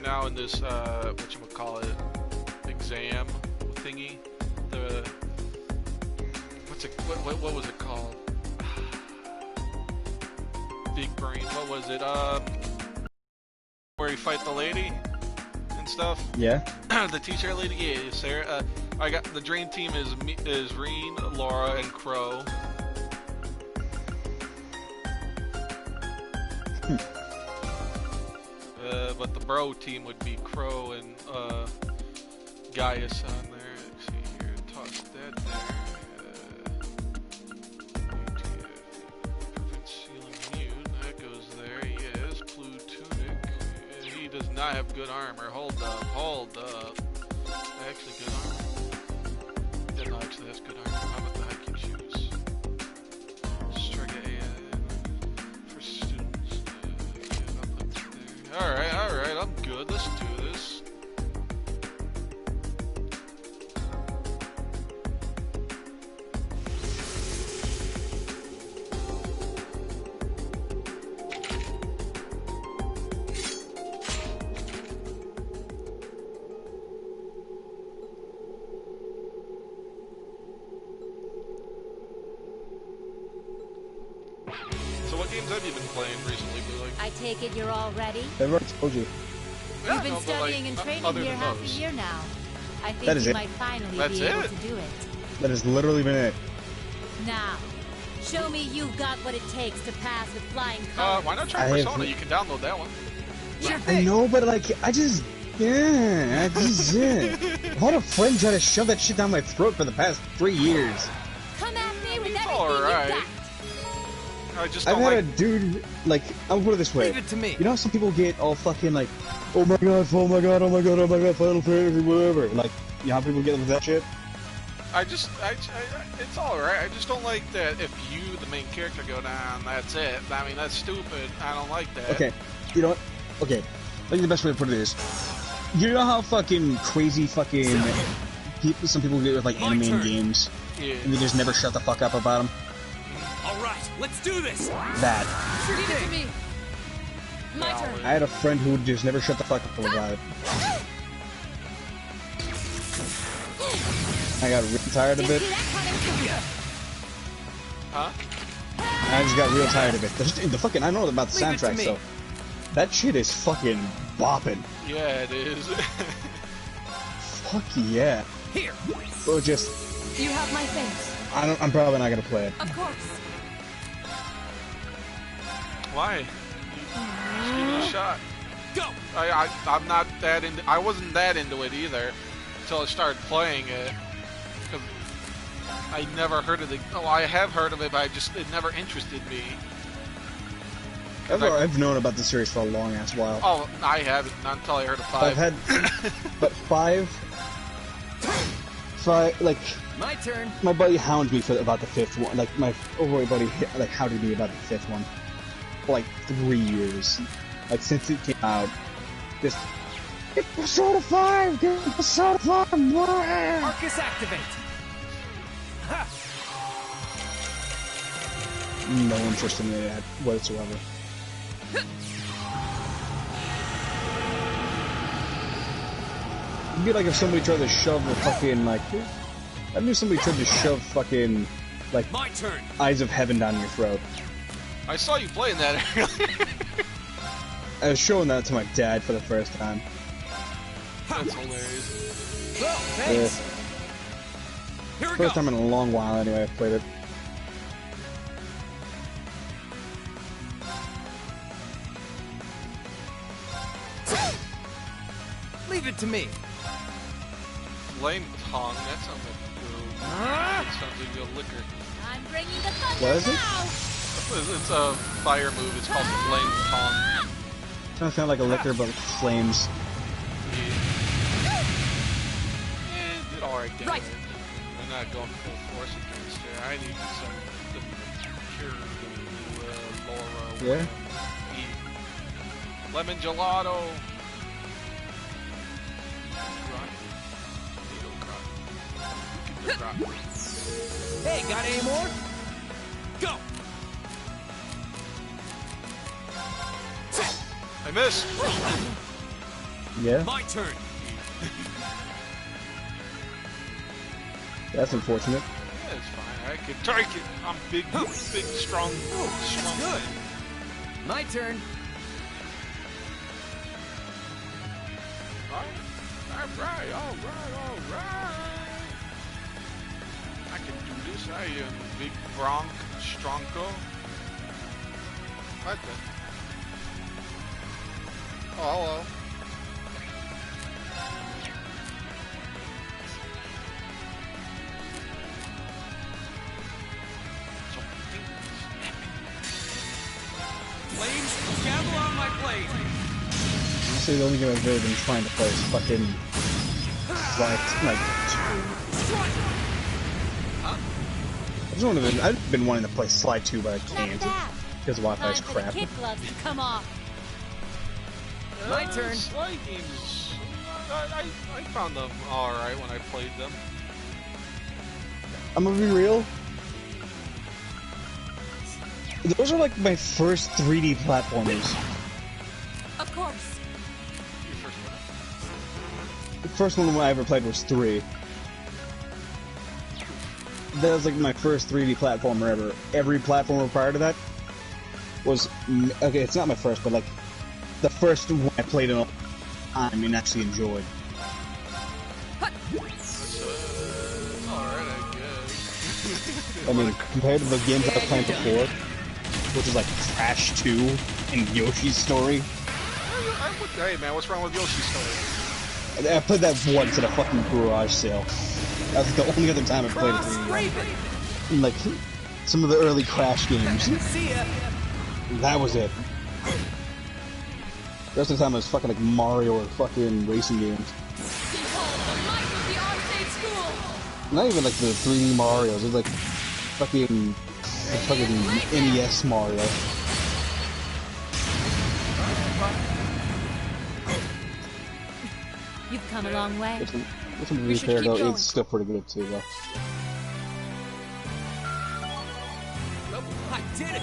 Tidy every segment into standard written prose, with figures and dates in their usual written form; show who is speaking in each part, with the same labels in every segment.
Speaker 1: now in this whatchamacallit exam thingy. The what was it called? Big brain. What was it? Where you fight the lady and stuff.
Speaker 2: Yeah.
Speaker 1: The teacher lady. Yeah, Sarah. I got the dream team is Reen, Laura, and Crow. But the bro team would be Crow and Gaius on there. Let's see here, toss that there. Perfect Sealing Mute, that goes there. Yes, Blue Tunic. He does not have good armor. Hold up. Actually, good armor. Yeah, no, actually, that's good armor. How about the hiking shoes? Strike for students. Yeah, I'll put that there. Alright, I'm good. Let's do this. So what games have you been playing recently, Blue?
Speaker 3: I take it you're all ready?
Speaker 2: I've already told you.
Speaker 3: You've been studying and training here half a year now. I think you might finally be able to do it.
Speaker 2: That has literally been it.
Speaker 3: Now, show me you've got what it takes to pass with flying colors.
Speaker 1: Why not try Persona? You can download that one.
Speaker 2: I know, but like, I had a friend try to shove that shit down my throat for the past 3 years.
Speaker 3: Come at me with everything
Speaker 1: alright.
Speaker 3: you've got.
Speaker 2: I've had a dude, like, I'll put it this way.
Speaker 4: Leave it to me.
Speaker 2: You know how some people get all fucking like, oh my god, Final Fantasy, whatever. Like, you know how people get with that shit?
Speaker 1: it's alright. I just don't like that if you, the main character, go down, that's it. I mean, that's stupid. I don't like that.
Speaker 2: Okay, you know what? Okay, I think the best way to put it is, you know how fucking crazy fucking some people get with like anime and games?
Speaker 1: Yeah.
Speaker 2: And they just never shut the fuck up about them?
Speaker 4: Alright, let's do this!
Speaker 2: That.
Speaker 3: Leave it to me. My turn.
Speaker 2: I had a friend who would just never shut the fuck up about it. I got real tired of it.
Speaker 1: Huh?
Speaker 2: I just got real tired of it. The fucking, I know about the soundtrack, so that shit is fucking bopping.
Speaker 1: Yeah, it is.
Speaker 2: Fuck yeah.
Speaker 4: Here.
Speaker 2: Or just.
Speaker 3: You have my face.
Speaker 2: I'm probably not gonna play it.
Speaker 3: Of course.
Speaker 1: Why? Just give it a shot.
Speaker 4: Go.
Speaker 1: I'm not that into. I wasn't that into it either until I started playing it. Cause I never heard of it. Oh, I have heard of it, but it never interested me.
Speaker 2: I've known about the series for a long ass while.
Speaker 1: Oh, I haven't. Not until I heard of 5.
Speaker 2: I've had, but 5, like.
Speaker 4: My turn.
Speaker 2: My buddy hounded me about the 5th one. Like my overweight buddy, like hounded me about the 5th one for like 3 years. Like since it came out, just get Persona 5, get Persona 5.
Speaker 4: Marcus activate. Ha.
Speaker 2: No interest in it whatsoever. It'd be like if somebody tried to shove the fucking like. I knew somebody tried to shove fucking, like,
Speaker 4: my turn.
Speaker 2: Eyes of Heaven down your throat.
Speaker 1: I saw you playing that earlier.
Speaker 2: I was showing that to my dad for the first time.
Speaker 1: That's hilarious.
Speaker 4: Well, thanks. Here we
Speaker 2: First
Speaker 4: go.
Speaker 2: time in a long while, anyway, I've played it.
Speaker 4: Leave it to me.
Speaker 1: Flame tongue. That sounds like that sounds like a liquor.
Speaker 3: I'm bringing the thunder
Speaker 2: What is it?
Speaker 3: now.
Speaker 1: It's a fire move. It's called Flame Tongue.
Speaker 2: Sounds kind of like a liquor, but with flames.
Speaker 1: Did alright damage.
Speaker 3: Right.
Speaker 1: We're not going full force against her. I need some pure Laura.
Speaker 2: Yeah?
Speaker 1: Lemon gelato.
Speaker 4: Hey, got any more? Go.
Speaker 1: I missed.
Speaker 2: Yeah.
Speaker 4: My turn.
Speaker 2: That's unfortunate.
Speaker 1: Yeah, it's fine. I can take it. I'm big, strong.
Speaker 4: That's good. My turn.
Speaker 1: Alright. I can do this. I am big Bronk Stronko. What the? Oh, hello.
Speaker 4: Flames, gamble on my blade.
Speaker 2: Honestly, the only game I've really been trying to play is fucking like 2. I've been wanting to play Sly 2, but I can't because Wi-Fi's crap.
Speaker 3: Kid gloves to come off.
Speaker 4: My turn.
Speaker 1: Sly games. I found them alright when I played them.
Speaker 2: I'm gonna be real. Those are like my first 3D platformers.
Speaker 3: Of course.
Speaker 1: Your first one.
Speaker 2: The first one I ever played was 3. That was like my first 3D platformer ever. Every platformer prior to that was okay. It's not my first, but like the first one I played in a time and actually enjoyed.
Speaker 1: That's alright, I guess.
Speaker 2: I mean, compared to the games I was playing before, which is like Crash 2 and Yoshi's Story.
Speaker 1: Hey man, what's wrong with Yoshi's Story?
Speaker 2: I played that once at a fucking garage sale. That was the only other time I played it. And like some of the early Crash games.
Speaker 4: See ya.
Speaker 2: That was it. The rest of the time it was fucking like Mario or fucking racing games. Not even like the 3D Marios, it was like fucking NES Mario.
Speaker 3: You've come a long way.
Speaker 2: This one, to be fair though, it's still pretty good too though.
Speaker 4: I did it.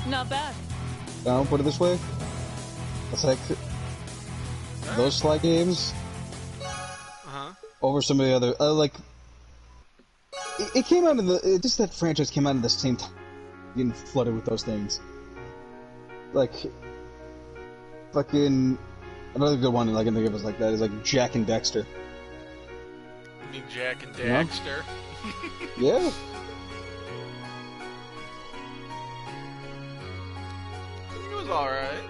Speaker 3: Not bad.
Speaker 2: I'll put it this way. It's like those Sly games over some of the other like it came out in the just that franchise came out at the same time, getting flooded with those things. Like fucking another good one I can think of is like that is like Jak and Daxter.
Speaker 1: You mean Jak and Daxter?
Speaker 2: Yeah.
Speaker 1: It was alright.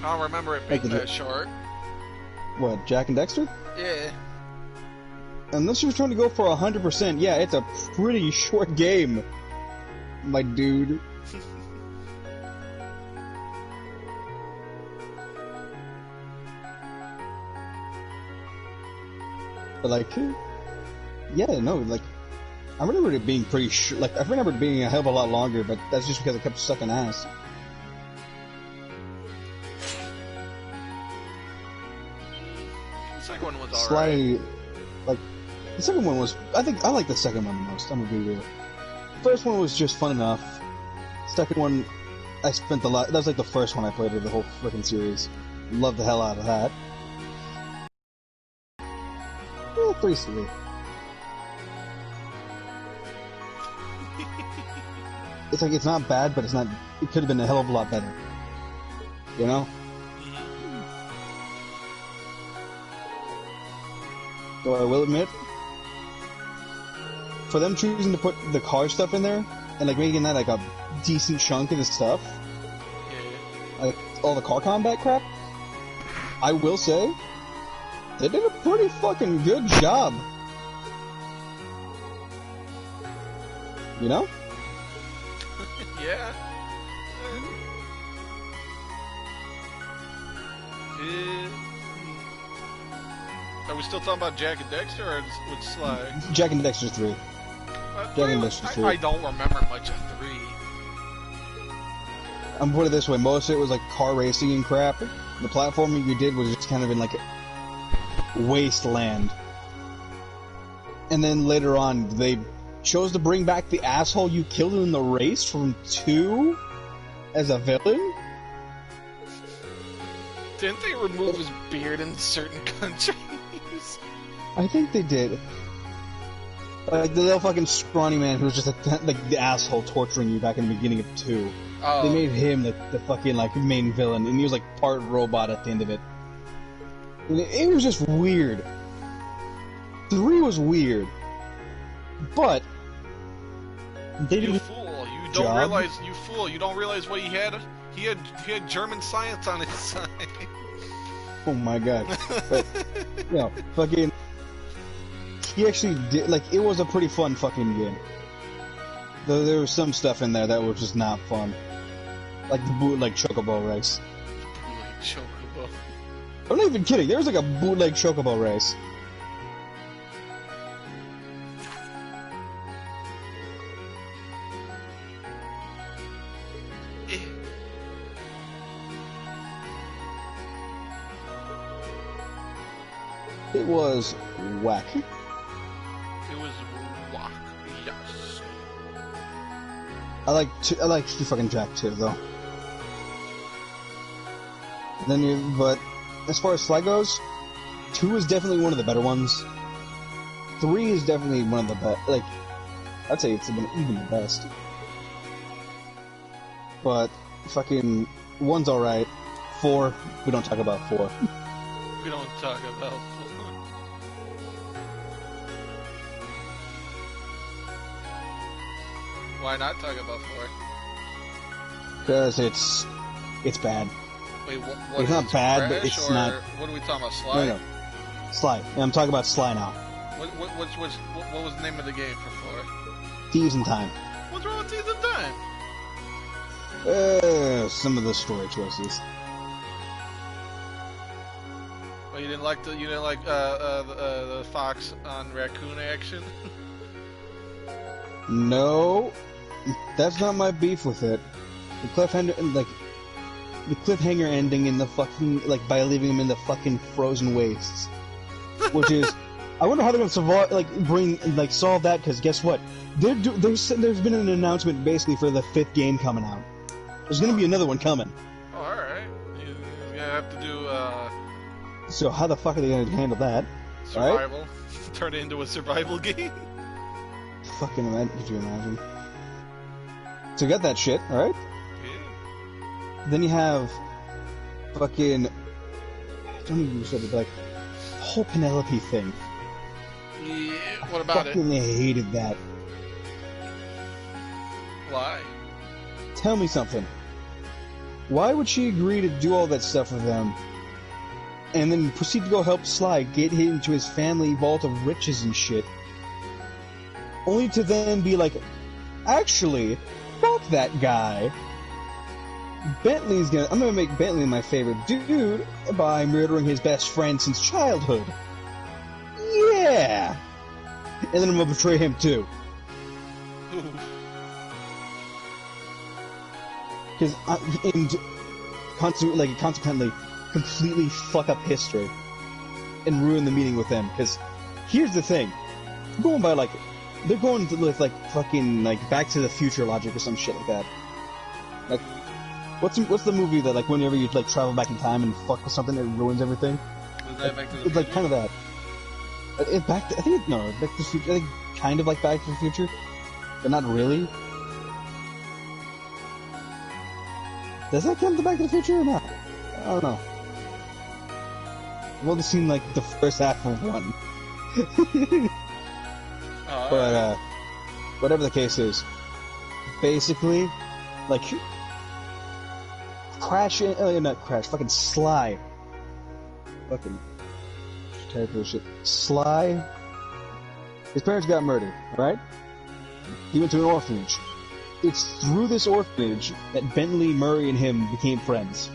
Speaker 1: I don't remember it being that short.
Speaker 2: What, Jak and Daxter?
Speaker 1: Yeah.
Speaker 2: Unless you're trying to go for 100%, yeah, it's a pretty short game, my dude. But like, yeah, no, like, I remember it being pretty like, I remember it being a hell of a lot longer, but that's just because it kept sucking ass.
Speaker 1: The second one was alright.
Speaker 2: Sly, like, the second one was, I think, I like the second one the most, I'm gonna be real. The first one was just fun enough. Second one, I spent a lot, that was like the first one I played of the whole freaking series. Loved the hell out of that. Yeah, pretty sweet. It's like, it's not bad, but it's not, it could have been a hell of a lot better. You know? Though I will admit, for them choosing to put the car stuff in there, and like making that like a decent chunk of the stuff, like all the car combat crap, I will say, they did a pretty fucking good job. You know?
Speaker 1: Yeah. Are we still talking about Jak and Daxter or with Sly?
Speaker 2: Jak and Daxter 3. Jak and Daxter 3.
Speaker 1: I don't remember much of 3.
Speaker 2: I'm gonna put it this way, most of it was like car racing and crap. The platforming you did was just kind of in like wasteland. And then later on, they chose to bring back the asshole you killed in the race from 2 as a villain?
Speaker 1: Didn't they remove his beard in certain countries?
Speaker 2: I think they did. Like the little fucking scrawny man who was just like the asshole torturing you back in the beginning of 2.
Speaker 1: Oh.
Speaker 2: They made him the fucking like main villain, and he was like part robot at the end of it. And it was just weird. 3 was weird, but they didn't.
Speaker 1: You fool! You don't realize. You fool! You don't realize what he had. He had German science on his side.
Speaker 2: Oh my god! But, you know, fucking. He actually did, like, it was a pretty fun fucking game. Though there was some stuff in there that was just not fun. Like the bootleg Chocobo race.
Speaker 1: Bootleg Chocobo.
Speaker 2: I'm not even kidding, there was like a bootleg Chocobo race. It was whack.
Speaker 1: It was whack, yes.
Speaker 2: I like the fucking Jack too, though. But as far as Sly goes, 2 is definitely one of the better ones. 3 is definitely one of the best. Like, I'd say it's even the best. But fucking 1's alright. 4, we don't talk about 4.
Speaker 1: We don't talk about 4. Why not talk about 4?
Speaker 2: Because it's bad.
Speaker 1: Wait, what
Speaker 2: it's not bad, but it's not.
Speaker 1: What are we talking about? Sly?
Speaker 2: No. Sly. Yeah, I'm talking about Sly now.
Speaker 1: What was the name of the game for 4?
Speaker 2: Thieves in Time.
Speaker 1: What's wrong with Thieves in Time?
Speaker 2: Some of the story choices.
Speaker 1: Well, you didn't like the fox on raccoon action?
Speaker 2: No, that's not my beef with it. The cliffhanger ending in the fucking, like, by leaving him in the fucking frozen wastes, which is, I wonder how they're gonna survive, solve that. Because guess what? There's been an announcement basically for the 5th game coming out. There's gonna be another one coming.
Speaker 1: Oh, all right. You're gonna have to do
Speaker 2: So how the fuck are they gonna handle that?
Speaker 1: survival.
Speaker 2: Right?
Speaker 1: Turn it into a survival game.
Speaker 2: Fucking imagine, could you imagine? So you got that shit, alright?
Speaker 1: Yeah.
Speaker 2: Then you have fucking, I don't even know but like, the whole Penelope thing.
Speaker 1: Yeah, what about it?
Speaker 2: I fucking hated that.
Speaker 1: Why?
Speaker 2: Tell me something. Why would she agree to do all that stuff with them, and then proceed to go help Sly get into his family vault of riches and shit, only to then be like, actually, fuck that guy. I'm gonna make Bentley my favorite dude by murdering his best friend since childhood. Yeah! And then I'm gonna betray him too. Because consequently, completely fuck up history and ruin the meeting with them. Because here's the thing, going by they're going with fucking Back to the Future logic or some shit like that. Like, what's the movie that whenever you travel back in time and fuck with something, it ruins everything?
Speaker 1: Was that Back to the
Speaker 2: It's
Speaker 1: Future?
Speaker 2: kind of that. Back to the Future. I think kind of like Back to the Future, but not really. Does that count to Back to the Future or not? I don't know. I've only seen the first half of one. But whatever the case is, basically, fucking Sly. Fucking terrible shit. Sly. His parents got murdered, alright? He went to an orphanage. It's through this orphanage that Bentley, Murray, and him became friends.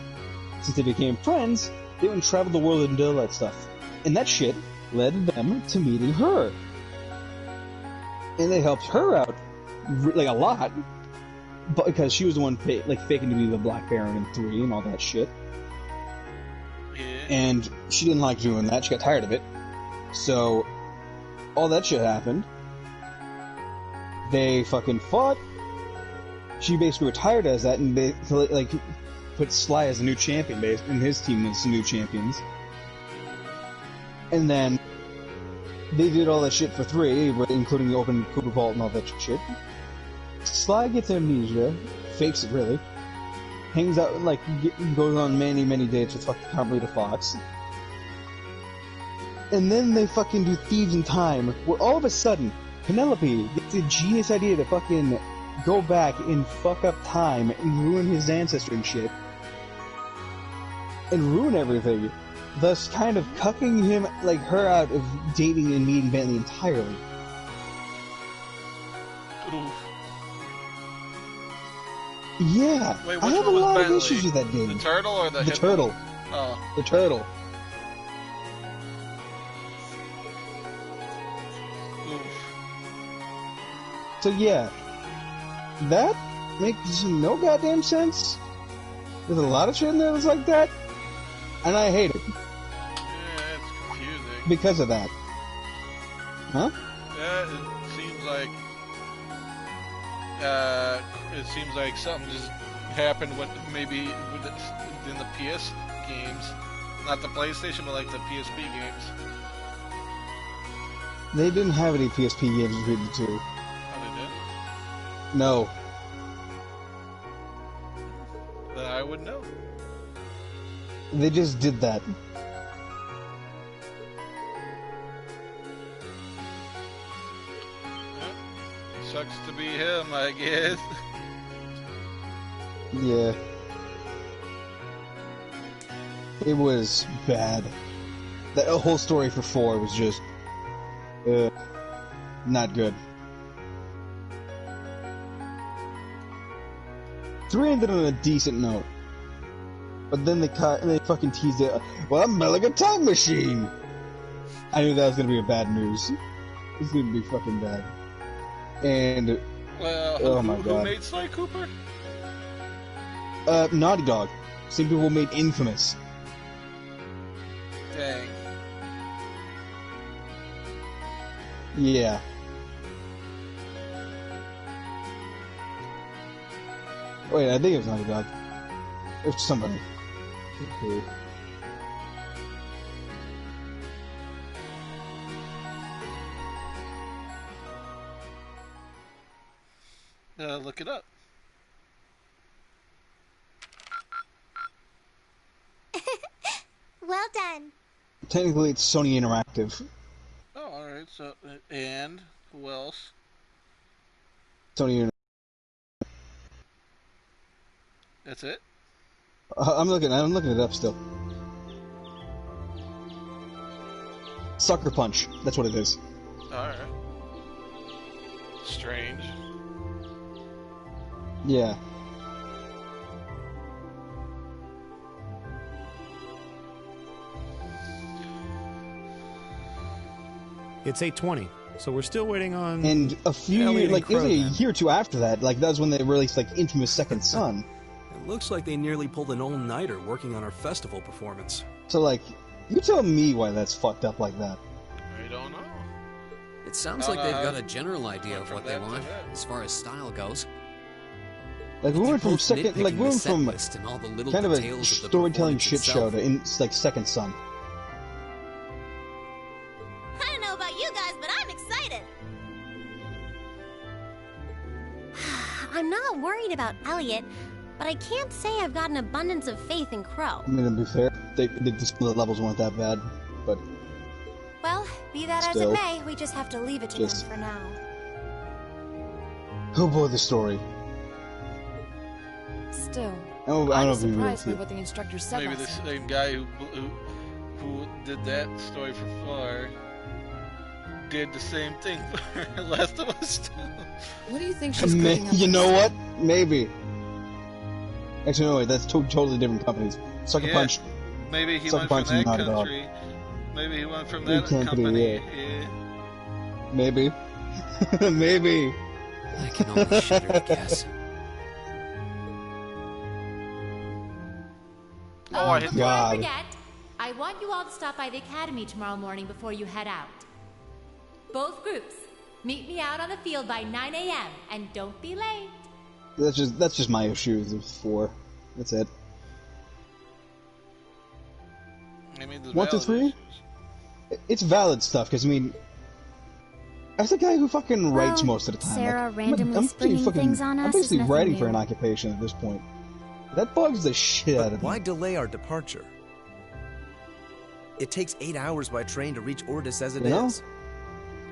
Speaker 2: Since they became friends, they went and traveled the world and did all that stuff. And that shit led them to meeting her. And they helped her out, a lot, but because she was the one faking to be the Black Baron in 3 and all that shit.
Speaker 1: Yeah.
Speaker 2: And she didn't like doing that. She got tired of it. So all that shit happened. They fucking fought. She basically retired as that, and they like put Sly as a new champion, and his team as new champions. And then they did all that shit for 3, including the open Cooper Vault and all that shit. Sly gets amnesia, fakes it really, hangs out, like, goes on many dates with fucking Carmelita Fox. And then they fucking do Thieves in Time, where all of a sudden, Penelope gets the genius idea to fucking go back and fuck up time and ruin his ancestry and shit. And ruin everything. Thus kind of cucking him, like, her out of dating and meeting Bentley entirely.
Speaker 1: Oof.
Speaker 2: Yeah,
Speaker 1: wait,
Speaker 2: I have a lot of issues with that game.
Speaker 1: The turtle or the
Speaker 2: turtle?
Speaker 1: Oh.
Speaker 2: The turtle.
Speaker 1: Oof.
Speaker 2: So yeah, that makes no goddamn sense. There's a lot of shit in there that's like that, and I hate it.
Speaker 1: Yeah, it's confusing.
Speaker 2: Because of that. Huh?
Speaker 1: Yeah, it seems like something just happened when maybe in the PS games, not the PlayStation, but like the PSP games.
Speaker 2: They didn't have any PSP games between the two.
Speaker 1: Oh, they did?
Speaker 2: No.
Speaker 1: Then I would know.
Speaker 2: They just did that.
Speaker 1: Sucks to be him, I guess.
Speaker 2: Yeah. It was bad. That whole story for 4 was just... not good. 3 ended on a decent note. But then they fucking teased it. Well, I'm like a time machine! I knew that was gonna be a bad news. This is gonna be fucking bad. And...
Speaker 1: Well,
Speaker 2: oh my god.
Speaker 1: Who made Sly Cooper?
Speaker 2: Naughty Dog. Same people who made Infamous.
Speaker 1: Dang.
Speaker 2: Yeah. Wait, I think it was Naughty Dog. It was somebody. Okay.
Speaker 1: Look it up.
Speaker 3: Well done.
Speaker 2: Technically, it's Sony Interactive.
Speaker 1: Oh, alright, so, and, who else?
Speaker 2: Sony Interactive.
Speaker 1: That's it?
Speaker 2: I'm looking it up still. Sucker Punch. That's what it is.
Speaker 1: Alright. Strange.
Speaker 2: Yeah.
Speaker 5: It's 8:20, so we're still waiting on...
Speaker 2: And a few
Speaker 5: Elliot
Speaker 2: years,
Speaker 5: and
Speaker 2: like, it
Speaker 5: Crow,
Speaker 2: was a
Speaker 5: then.
Speaker 2: year or two after that, like, that was when they released, like, Infamous Second Son.
Speaker 6: It looks like they nearly pulled an all-nighter working on our festival performance.
Speaker 2: So, like, you tell me why that's fucked up like that.
Speaker 1: I don't know.
Speaker 4: It sounds like they've got a general idea of what they want, as far as style goes.
Speaker 2: Like, we went from
Speaker 4: Both
Speaker 2: second, like,
Speaker 4: nitpicking
Speaker 2: we
Speaker 4: the
Speaker 2: went
Speaker 4: set
Speaker 2: from
Speaker 4: list and all the little
Speaker 2: kind of a
Speaker 4: details of the
Speaker 2: storytelling
Speaker 4: performance
Speaker 2: shit show
Speaker 4: itself.
Speaker 2: to, like, Second Son.
Speaker 3: I don't know about you guys, but I'm excited. I'm not worried about Elliot, but I can't say I've got an abundance of faith in Crow.
Speaker 2: I mean, to be fair, the display levels weren't that bad, but...
Speaker 3: Well, be that
Speaker 2: Still.
Speaker 3: as it may, we just have to leave it to them for now.
Speaker 2: Oh boy, the story.
Speaker 7: Still,
Speaker 2: I don't know
Speaker 7: I'm
Speaker 2: if we really
Speaker 7: surprised
Speaker 2: see
Speaker 7: by
Speaker 2: it.
Speaker 7: what the instructor said
Speaker 1: Maybe the
Speaker 7: last night.
Speaker 1: same guy who did that story for 4 did the same thing for Last of Us 2.
Speaker 7: What do you think she's cooking up?
Speaker 2: You know what? Maybe. Actually, no, wait, that's totally different companies. Sucker
Speaker 1: Yeah.
Speaker 2: Punch.
Speaker 1: Maybe he
Speaker 2: Sucker
Speaker 1: went from
Speaker 2: Punch and
Speaker 1: that
Speaker 2: Naughty Dog.
Speaker 1: country. Maybe he went from
Speaker 2: New
Speaker 1: that
Speaker 2: company,
Speaker 1: company.
Speaker 2: yeah. Maybe. Maybe.
Speaker 4: I can only shudder to guess.
Speaker 1: Oh, I hit
Speaker 3: before I
Speaker 2: God.
Speaker 3: forget, I want you all to stop by the academy tomorrow morning before you head out. Both groups.
Speaker 8: Meet me out on the field by 9 a.m. and don't be late.
Speaker 2: That's just my issue with 4. That's it.
Speaker 1: I mean, there's
Speaker 2: 1 to
Speaker 1: valid
Speaker 2: 3?
Speaker 1: issues.
Speaker 2: It's valid stuff, because, I mean, as the guy who fucking writes most of the time,
Speaker 9: Sarah
Speaker 2: like,
Speaker 9: randomly
Speaker 2: I'm
Speaker 9: springing
Speaker 2: fucking,
Speaker 9: things on
Speaker 2: I'm
Speaker 9: us is
Speaker 2: basically
Speaker 9: nothing
Speaker 2: writing
Speaker 9: new.
Speaker 2: for an occupation at this point. That bugs the shit out of me.
Speaker 10: Why delay our departure? It takes 8 hours by train to reach Ordis as it
Speaker 2: You know?
Speaker 10: is.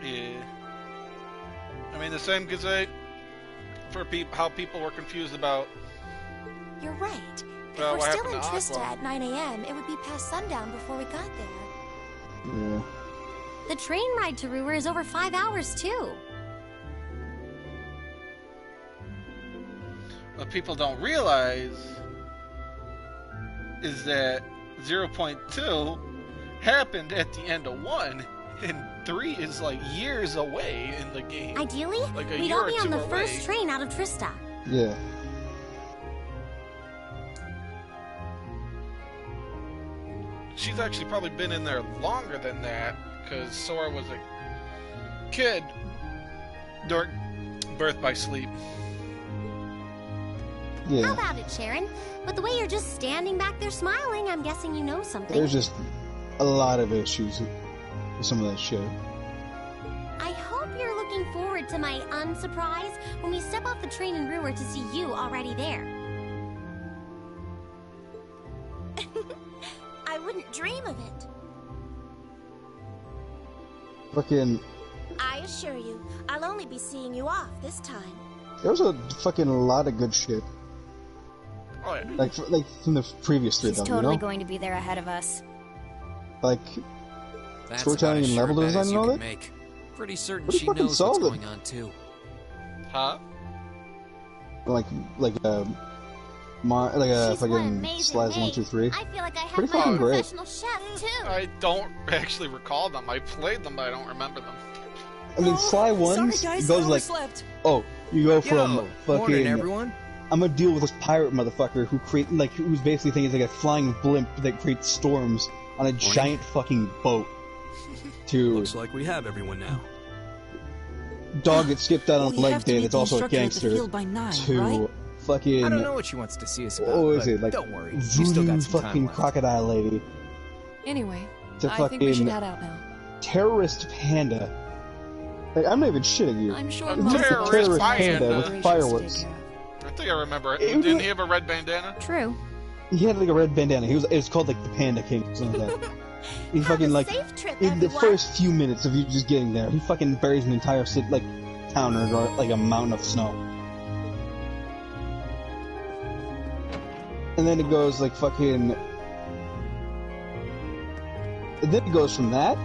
Speaker 1: Yeah. I mean, the same could say for how people were confused about.
Speaker 11: You're right. If
Speaker 1: Well,
Speaker 11: we're
Speaker 1: what
Speaker 11: still in
Speaker 1: happened to
Speaker 11: Trista
Speaker 1: Aqua?
Speaker 11: at 9 a.m., it would be past sundown before we got there.
Speaker 2: Yeah.
Speaker 3: The train ride to Ruhr is over 5 hours, too.
Speaker 1: What people don't realize is that 0.2 happened at the end of 1, and 3 is like years away in the game.
Speaker 3: Ideally,
Speaker 1: Like a
Speaker 3: we'd
Speaker 1: year
Speaker 3: all
Speaker 1: or
Speaker 3: be on
Speaker 1: two
Speaker 3: the
Speaker 1: away.
Speaker 3: first train out of Trista.
Speaker 2: Yeah.
Speaker 1: She's actually probably been in there longer than that, because Sora was a kid during birth by sleep.
Speaker 3: How
Speaker 2: Yeah.
Speaker 3: about it, Sharon? With the way you're just standing back there smiling, I'm guessing you know something.
Speaker 2: There's just a lot of issues with some of that shit.
Speaker 3: I hope you're looking forward to my unsurprise when we step off the train in Ruhr to see you already there.
Speaker 11: I wouldn't dream of it.
Speaker 2: Fucking,
Speaker 11: I assure you, I'll only be seeing you off this time.
Speaker 2: there was a fucking lot of good shit.
Speaker 1: Oh, yeah.
Speaker 2: Like from the previous 3
Speaker 9: She's
Speaker 2: of them,
Speaker 9: totally
Speaker 2: you know?
Speaker 9: going to be there ahead of us.
Speaker 2: Like,
Speaker 4: That's
Speaker 2: storytelling
Speaker 4: about as
Speaker 2: and
Speaker 4: sure
Speaker 2: level
Speaker 4: bet
Speaker 2: design
Speaker 4: as
Speaker 2: and
Speaker 4: you
Speaker 2: all
Speaker 4: can
Speaker 2: that?
Speaker 4: make. Pretty certain
Speaker 2: Pretty
Speaker 4: she
Speaker 2: fucking
Speaker 4: knows what's
Speaker 2: solid.
Speaker 4: going on too.
Speaker 1: Huh?
Speaker 2: like
Speaker 3: She's one
Speaker 2: fucking
Speaker 3: amazing
Speaker 2: Slides 1,
Speaker 3: maid.
Speaker 2: 2, 3.
Speaker 3: I feel like I have
Speaker 2: Pretty
Speaker 3: my
Speaker 2: fucking
Speaker 3: own
Speaker 2: great.
Speaker 3: professional chef, too.
Speaker 1: I don't actually recall them. I played them, but I don't remember them.
Speaker 2: I mean, Sly 1 goes like, oh, you go from
Speaker 10: Yo,
Speaker 2: fucking,
Speaker 10: morning, everyone.
Speaker 2: I'm gonna deal with this pirate motherfucker who's basically thinking he's like a flying blimp that creates storms on a giant fucking boat. To
Speaker 6: Looks like we have everyone now.
Speaker 2: dog that skipped out on
Speaker 12: We
Speaker 2: leg
Speaker 12: have to
Speaker 2: day
Speaker 12: meet
Speaker 2: that's
Speaker 12: the
Speaker 2: also a
Speaker 12: instructor at the
Speaker 2: gangster.
Speaker 12: field by 9,
Speaker 2: To
Speaker 12: right?
Speaker 2: fucking,
Speaker 10: I don't know what she wants to see us about,
Speaker 2: what was
Speaker 10: but
Speaker 2: it, like
Speaker 10: don't worry. You still
Speaker 2: voodoo
Speaker 10: got some
Speaker 2: fucking
Speaker 10: time left.
Speaker 2: crocodile lady.
Speaker 12: Anyway,
Speaker 2: To
Speaker 12: I think we should
Speaker 2: fucking
Speaker 12: head out now.
Speaker 2: terrorist panda. Like, I'm not even shitting you.
Speaker 12: I'm sure
Speaker 1: A
Speaker 12: most of us
Speaker 1: terrorist
Speaker 12: have
Speaker 1: panda
Speaker 12: some
Speaker 1: with
Speaker 12: preparations to
Speaker 2: fireworks.
Speaker 12: take care of.
Speaker 1: I think I remember it.
Speaker 2: It was
Speaker 1: Didn't
Speaker 2: a-
Speaker 1: he have a red bandana?
Speaker 9: True.
Speaker 2: He had like a red bandana. It was called like the Panda King or something like that. He
Speaker 11: Have
Speaker 2: fucking
Speaker 11: a
Speaker 2: like
Speaker 11: safe trip,
Speaker 2: in the
Speaker 11: everyone.
Speaker 2: first few minutes of you just getting there, he fucking buries an entire city, like town or like a mountain of snow. And then it goes like fucking. And then it goes from that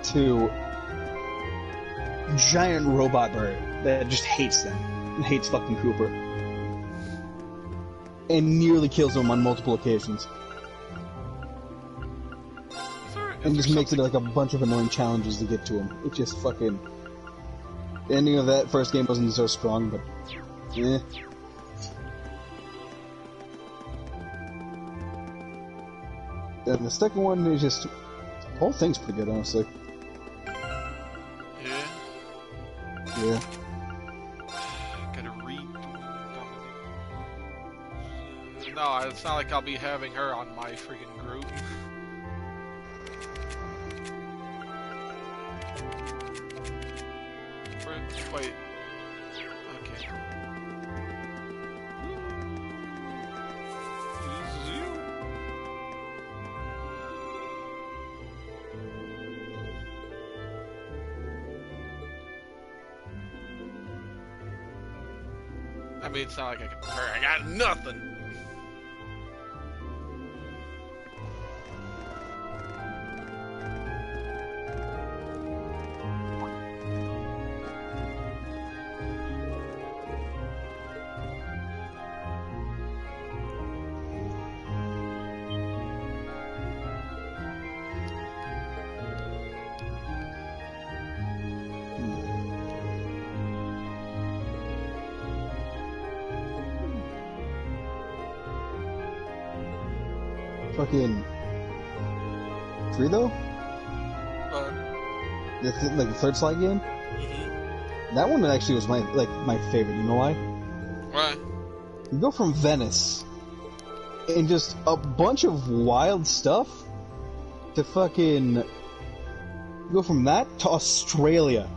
Speaker 2: to giant robot bird that just hates them, and hates fucking Cooper, and nearly kills him on multiple occasions. And just makes it like a bunch of annoying challenges to get to him. It just fucking... The ending of that first game wasn't so strong, but... Eh. And the second one is just... The whole thing's pretty good, honestly.
Speaker 1: Yeah.
Speaker 2: Yeah.
Speaker 1: Gotta read. No, it's not like I'll be having her on my freaking group. Wait. Okay. This is you? I mean, it's not like I can compare. I got nothing.
Speaker 2: Fucking... 3 though?
Speaker 1: Uh,
Speaker 2: Like the third slide game?
Speaker 1: mhm.
Speaker 2: That one actually was my favorite. You know why?
Speaker 1: Why?
Speaker 2: You go from Venice and just a bunch of wild stuff to fucking go from that to Australia.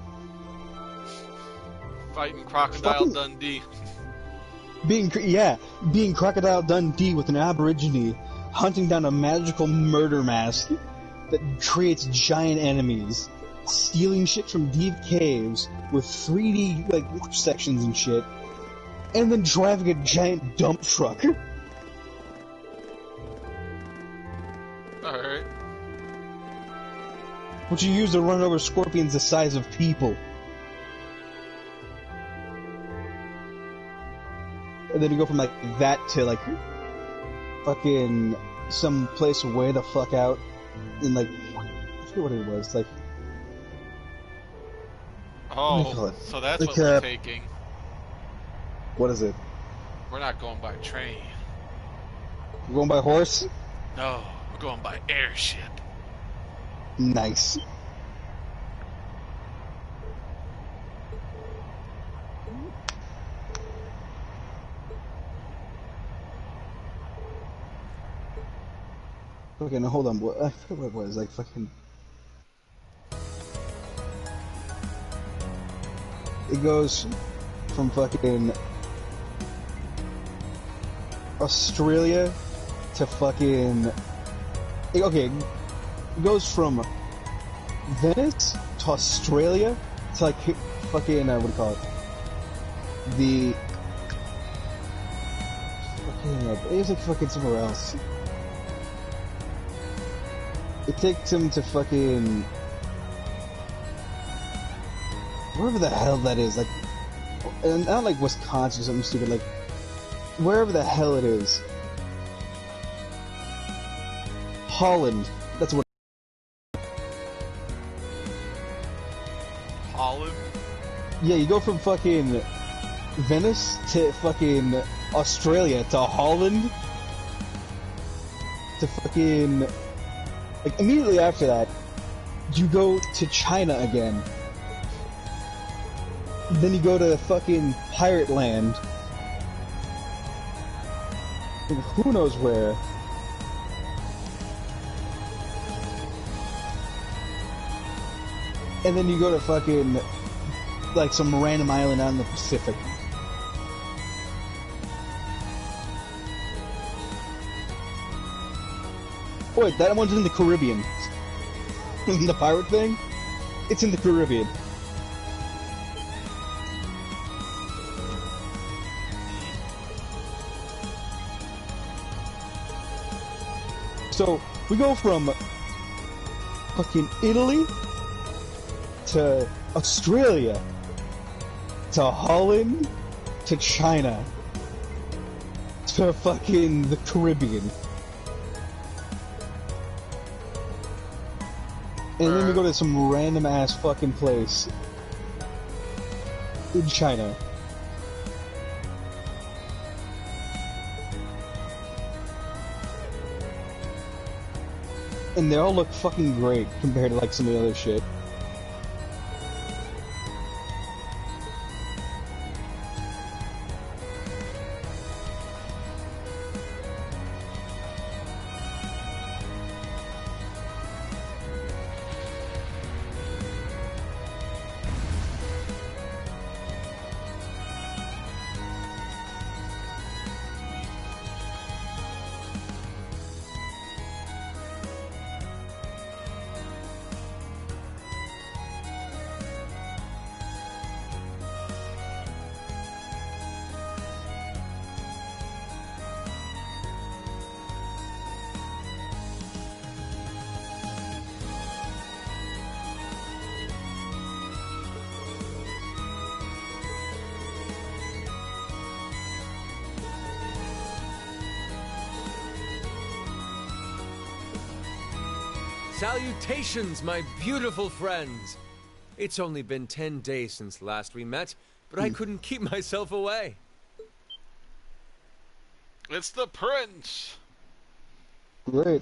Speaker 1: Fighting Crocodile Dundee.
Speaker 2: Being Crocodile Dundee with an Aborigine hunting down a magical murder mask that creates giant enemies, stealing shit from deep caves with 3D like sections and shit, and then driving a giant dump truck.
Speaker 1: Alright.
Speaker 2: Which you use to run over scorpions the size of people. And then you go from like that to like fucking some place way the fuck out in like I forget what it was, like
Speaker 1: oh, so that's
Speaker 2: like,
Speaker 1: what we're taking.
Speaker 2: What is it?
Speaker 1: We're not going by train.
Speaker 2: We're going by horse?
Speaker 1: No, we're going by airship.
Speaker 2: Nice. Okay, now hold on. I forget what it was. Like fucking. It goes from fucking Australia to fucking. Okay, it goes from Venice to Australia to like fucking what do you call it? The fucking it was like fucking somewhere else. It takes him to fucking wherever the hell that is, like, and not like Wisconsin or something stupid, like wherever the hell it is. Holland. That's what.
Speaker 1: Holland?
Speaker 2: Yeah, you go from fucking Venice to fucking Australia to Holland to fucking. Like, immediately after that, you go to China again. Then you go to fucking Pirate Land. And who knows where. And then you go to fucking, like, some random island out in the Pacific. Wait, that one's in the Caribbean. The pirate thing? It's in the Caribbean. So, we go from fucking Italy to Australia to Holland to China to fucking the Caribbean. And then we go to some random ass fucking place in China. And they all look fucking great compared to like some of the other shit.
Speaker 9: Salutations, my beautiful friends! It's only been 10 days since last we met, but I couldn't keep myself away.
Speaker 1: It's the Prince!
Speaker 2: Great.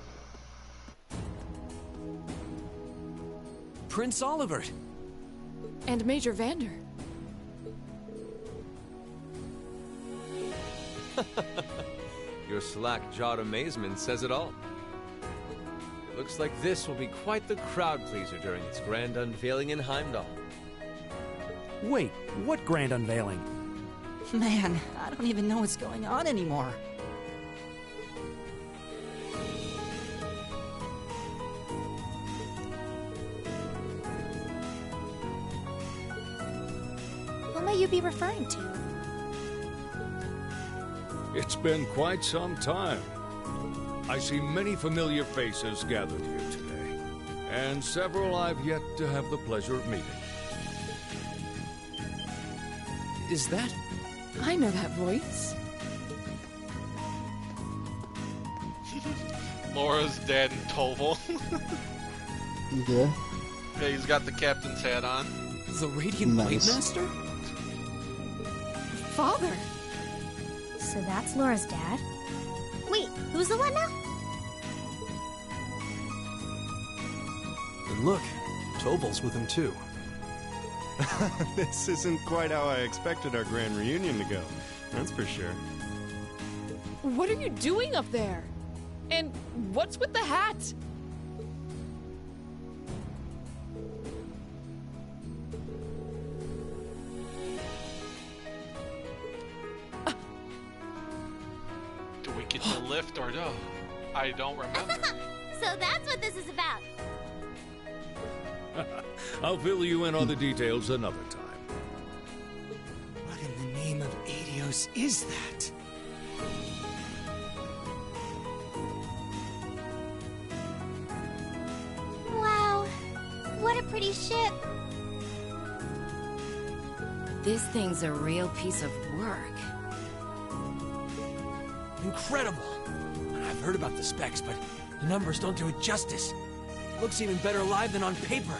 Speaker 4: Prince Olivert!
Speaker 7: And Major Vander.
Speaker 9: Your slack-jawed amazement says it all. It looks like this will be quite the crowd-pleaser during its grand unveiling in Heimdall.
Speaker 5: Wait, what grand unveiling?
Speaker 12: Man, I don't even know what's going on anymore.
Speaker 11: What might you be referring to?
Speaker 13: It's been quite some time. I see many familiar faces gathered here today, and several I've yet to have the pleasure of meeting.
Speaker 4: Is that...
Speaker 7: I know that voice.
Speaker 1: Laura's dad and Toval.
Speaker 2: Yeah.
Speaker 1: Yeah, he's got the captain's hat on.
Speaker 4: The Radiant Blade Master?
Speaker 7: Father!
Speaker 3: So that's Laura's dad? Wait, who's the one now?
Speaker 6: And look, Tobal's with him too.
Speaker 5: This isn't quite how I expected our grand reunion to go. That's for sure.
Speaker 7: What are you doing up there? And what's with the hat?
Speaker 1: Do we get the lift or no? I don't remember.
Speaker 3: So that's what this is about.
Speaker 13: I'll fill you in on the details another time.
Speaker 10: What in the name of Adios is that?
Speaker 3: Wow, what a pretty ship.
Speaker 7: This thing's a real piece of work.
Speaker 6: Incredible! I've heard about the specs, but the numbers don't do it justice. Looks even better live than on paper.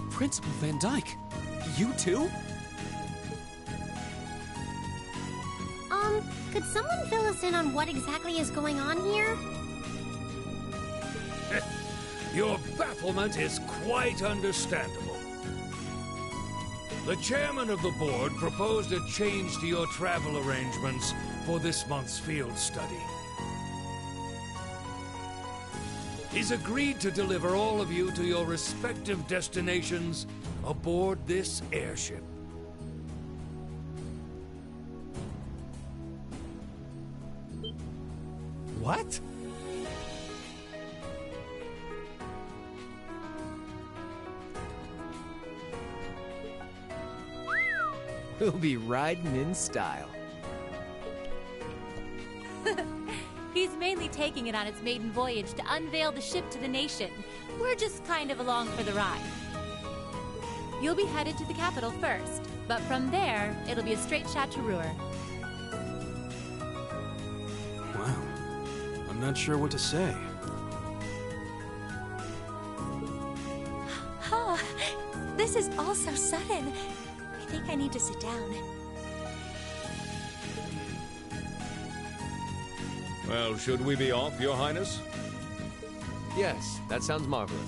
Speaker 4: Principal Van Dyke, you too?
Speaker 3: Could someone fill us in on what exactly is going on here?
Speaker 13: Your bafflement is quite understandable. The chairman of the board proposed a change to your travel arrangements for this month's field study. He's agreed to deliver all of you to your respective destinations aboard this airship.
Speaker 10: What? We'll be riding in style.
Speaker 8: He's mainly taking it on its maiden voyage to unveil the ship to the nation. We're just kind of along for the ride. You'll be headed to the capital first, but from there, it'll be a straight shot to Ruhr.
Speaker 6: Wow. I'm not sure what to say.
Speaker 11: Oh, this is all so sudden. I think I need to sit down.
Speaker 13: Well, should we be off, Your Highness?
Speaker 9: Yes, that sounds marvelous.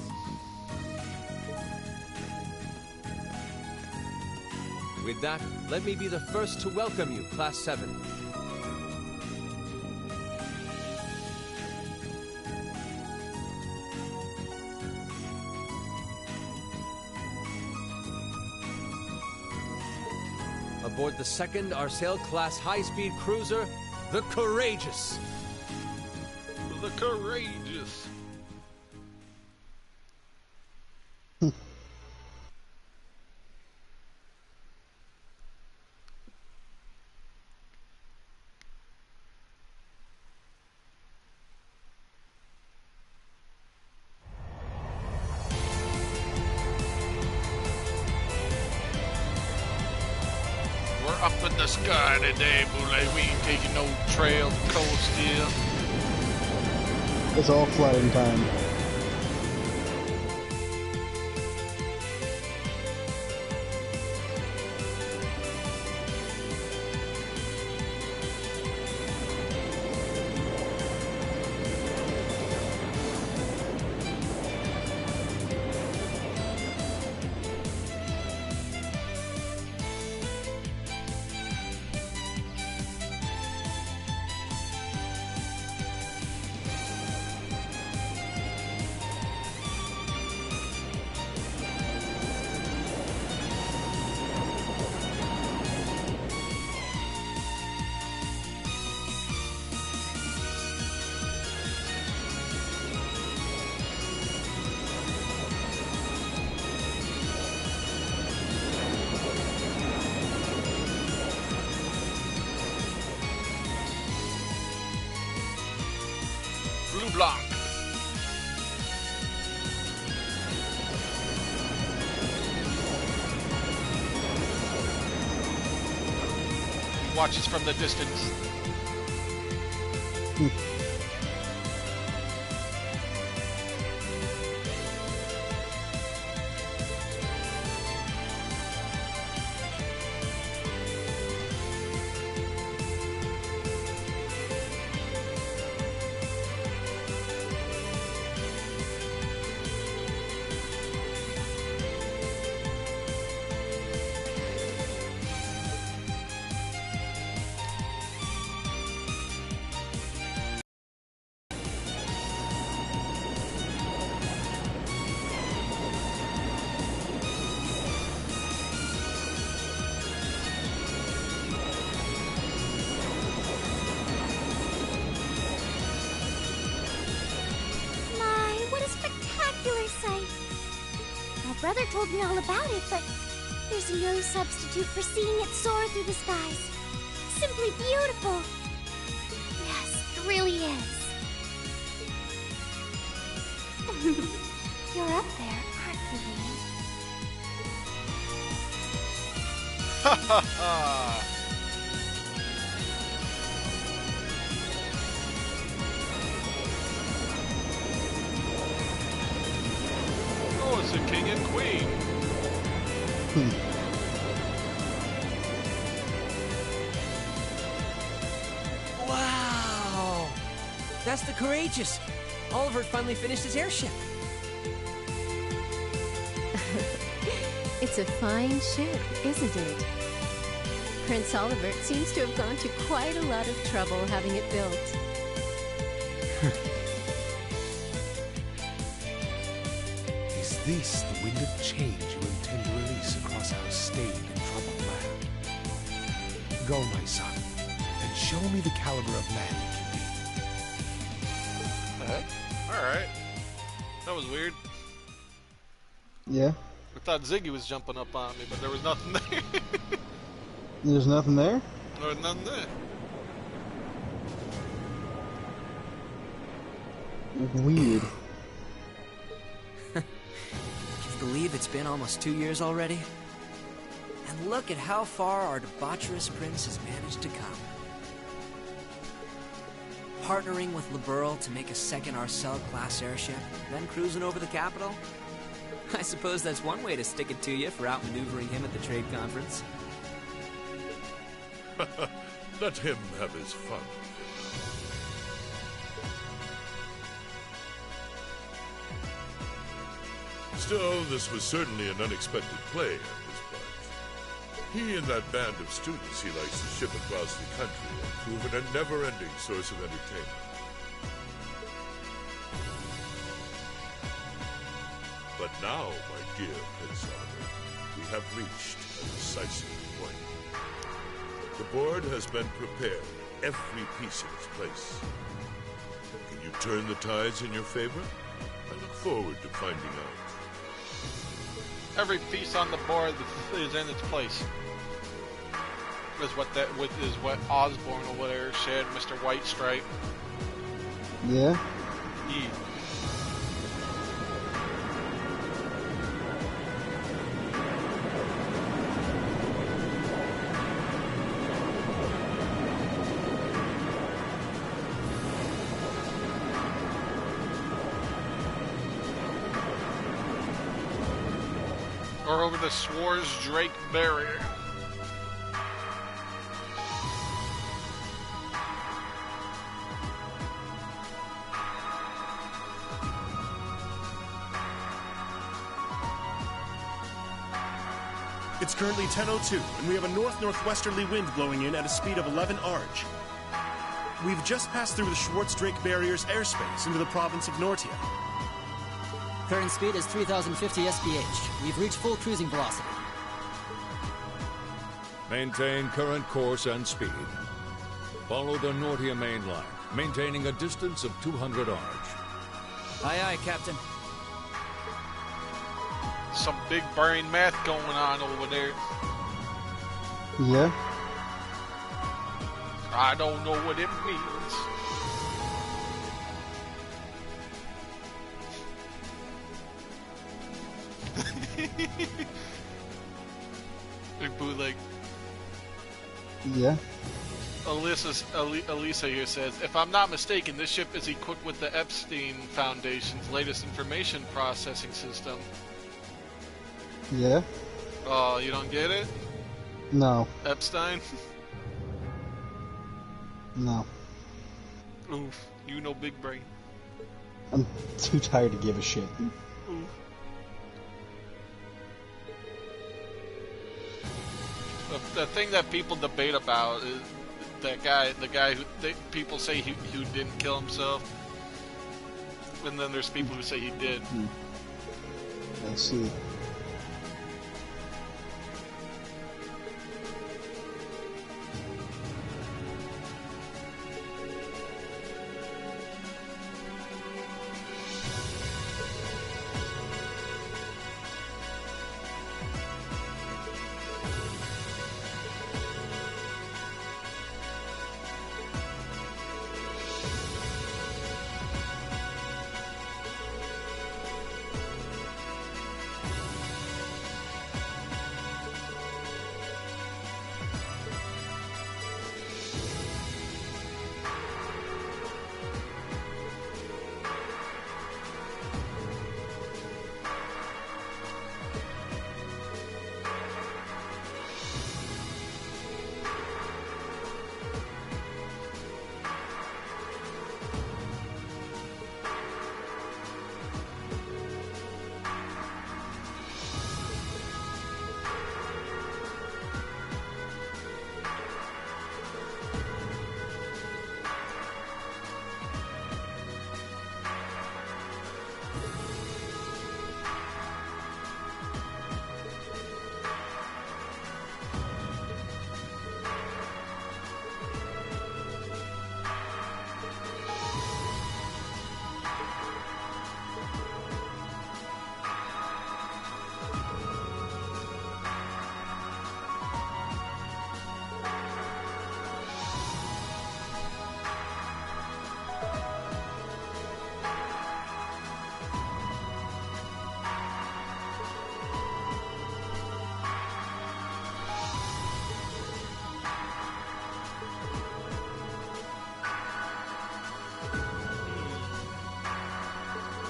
Speaker 9: With that, let me be the first to welcome you, Class 7. Aboard the second Arsail-class high-speed cruiser, the Courageous.
Speaker 1: The Courageous. We're up in the sky today, Boule. We ain't taking no trail to coast here.
Speaker 2: It's all flooding time.
Speaker 1: watches from the distance.
Speaker 3: Brother told me all about it, but there's no substitute for seeing it soar through the skies. Simply beautiful. Yes, it really is. You're up there, aren't you, Lee?
Speaker 1: Ha ha ha! Oh, it's a king and queen.
Speaker 6: Wow! That's the Courageous. Oliver finally finished his airship.
Speaker 14: It's a fine ship, isn't it? Prince Oliver seems to have gone to quite a lot of trouble having it built.
Speaker 15: Is this the wind of change you intend to release across our stained and troubled land? Go, my son, and show me the caliber of man you can be.
Speaker 1: Alright. That was weird.
Speaker 2: Yeah.
Speaker 1: I thought Ziggy was jumping up on me, but there was nothing there.
Speaker 2: There's nothing there?
Speaker 1: There was nothing there.
Speaker 2: Weird.
Speaker 6: Can you believe it's been almost 2 years already? And look at how far our debaucherous prince has managed to come. Partnering with Liberl to make a second Arcel-class airship, then cruising over the capital? I suppose that's one way to stick it to you for outmaneuvering him at the trade conference.
Speaker 13: Let him have his fun. Still, this was certainly an unexpected play on his part. He and that band of students he likes to ship across the country have proven a never-ending source of entertainment. But now, my dear Prince Oliver, we have reached a decisive point. The board has been prepared, every piece in its place. Can you turn the tides in your favor? I look forward to finding out.
Speaker 1: Every piece on the board is in its place. Is what Osborne or whatever said, Mr. Whitestripe.
Speaker 2: Yeah.
Speaker 1: Yeah. Or over the Swarz Drake barrier.
Speaker 16: It's currently 10:02, and we have a north-northwesterly wind blowing in at a speed of 11 Arj. We've just passed through the Swarz Drake barrier's airspace into the province of Nortia.
Speaker 17: Current speed is 3,050 SPH. We've reached full cruising velocity.
Speaker 13: Maintain current course and speed. Follow the Nortia main line, maintaining a distance of 200 Arj.
Speaker 17: Aye, aye, Captain.
Speaker 1: Some big brain math going on over there.
Speaker 2: Yeah.
Speaker 1: I don't know what it means. Big bootleg.
Speaker 2: Yeah.
Speaker 1: Elisa here says, if I'm not mistaken, this ship is equipped with the Epstein Foundation's latest information processing system.
Speaker 2: Yeah.
Speaker 1: Oh, you don't get it?
Speaker 2: No.
Speaker 1: Epstein?
Speaker 2: No.
Speaker 1: Oof, you know big brain.
Speaker 2: I'm too tired to give a shit.
Speaker 1: Oof. The thing that people debate about is the guy who people say who didn't kill himself, and then there's people who say he did.
Speaker 2: I see.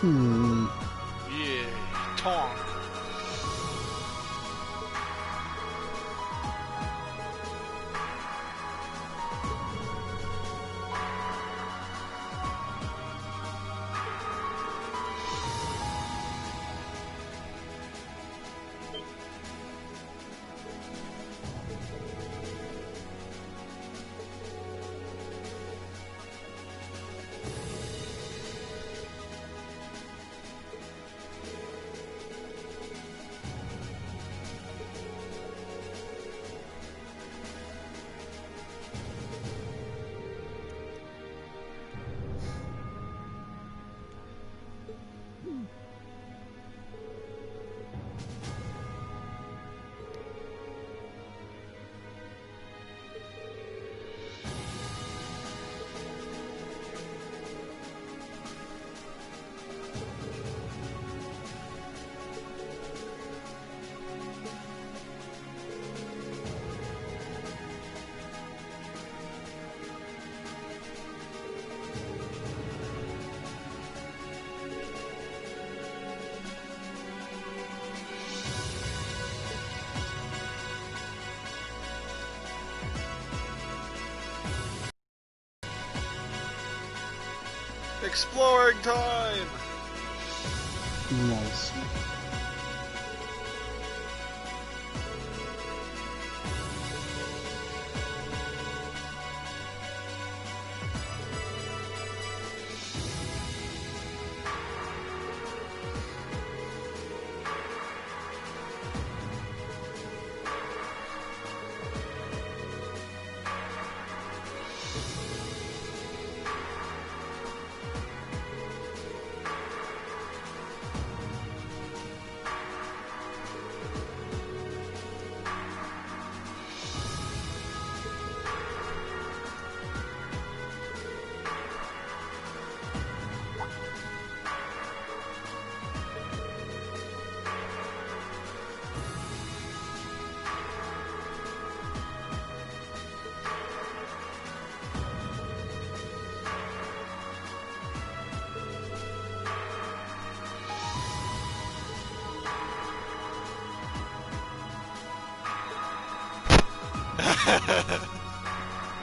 Speaker 1: Yeah, Tonk. Exploring time!
Speaker 2: Nice.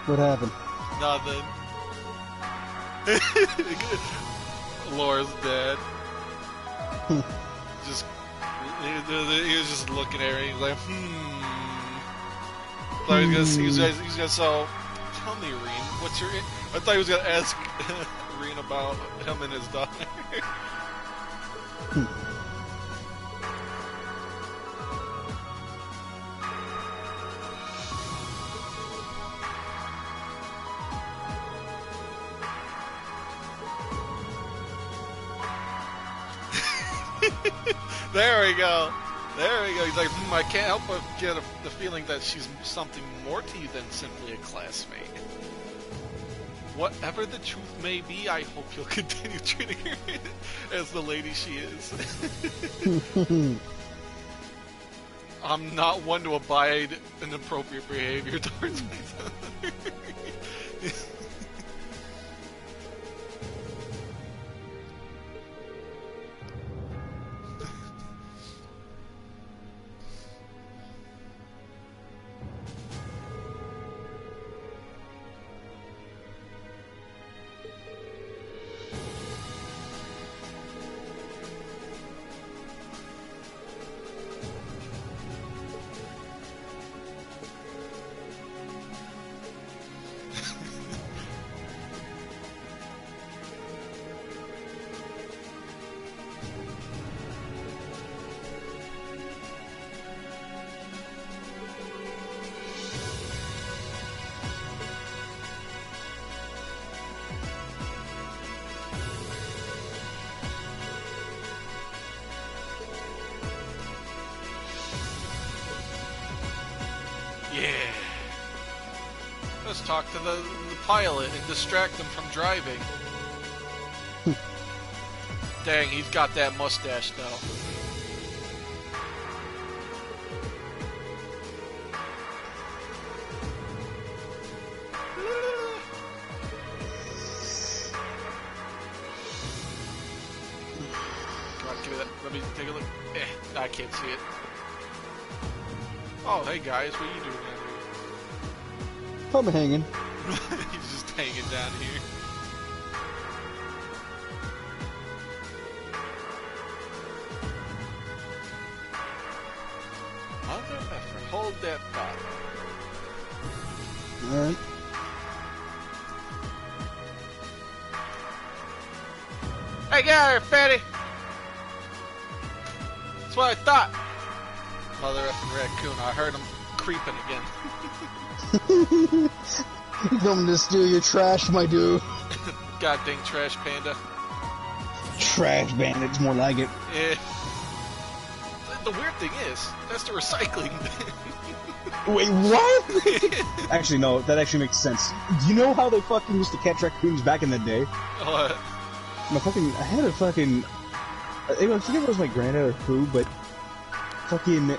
Speaker 2: What happened?
Speaker 1: Nothing. Laura's dead. Just he was just looking at her. He's like, Thought he was gonna so. Tell me, Reen, what's your? I thought he was gonna ask Reen about him and his daughter. There we go. There we go. He's like, I can't help but get the feeling that she's something more to you than simply a classmate. Whatever the truth may be, I hope you'll continue treating her as the lady she is. I'm not one to abide inappropriate behavior towards my daughter. Let's talk to the pilot and distract him from driving. Dang, he's got that mustache though. Come on, give me that. Let me take a look. I can't see it. Oh, hey guys, what are you doing down here?
Speaker 2: I'm hanging.
Speaker 1: He's just hanging down here. Mother effer, hold that thought.
Speaker 2: Alright.
Speaker 1: Hey, get out of here, fatty! That's what I thought. Mother effing raccoon, I heard him creeping again.
Speaker 2: Coming to steal your trash, my dude.
Speaker 1: God dang trash panda.
Speaker 2: Trash bandits, more like it.
Speaker 1: Yeah. The weird thing is, that's the recycling bin.
Speaker 2: Wait, what? Actually, no, that actually makes sense. Do you know how they fucking used to catch raccoons back in the day?
Speaker 1: What?
Speaker 2: I had a fucking... I forget if it was my granddad or who, but... Fucking...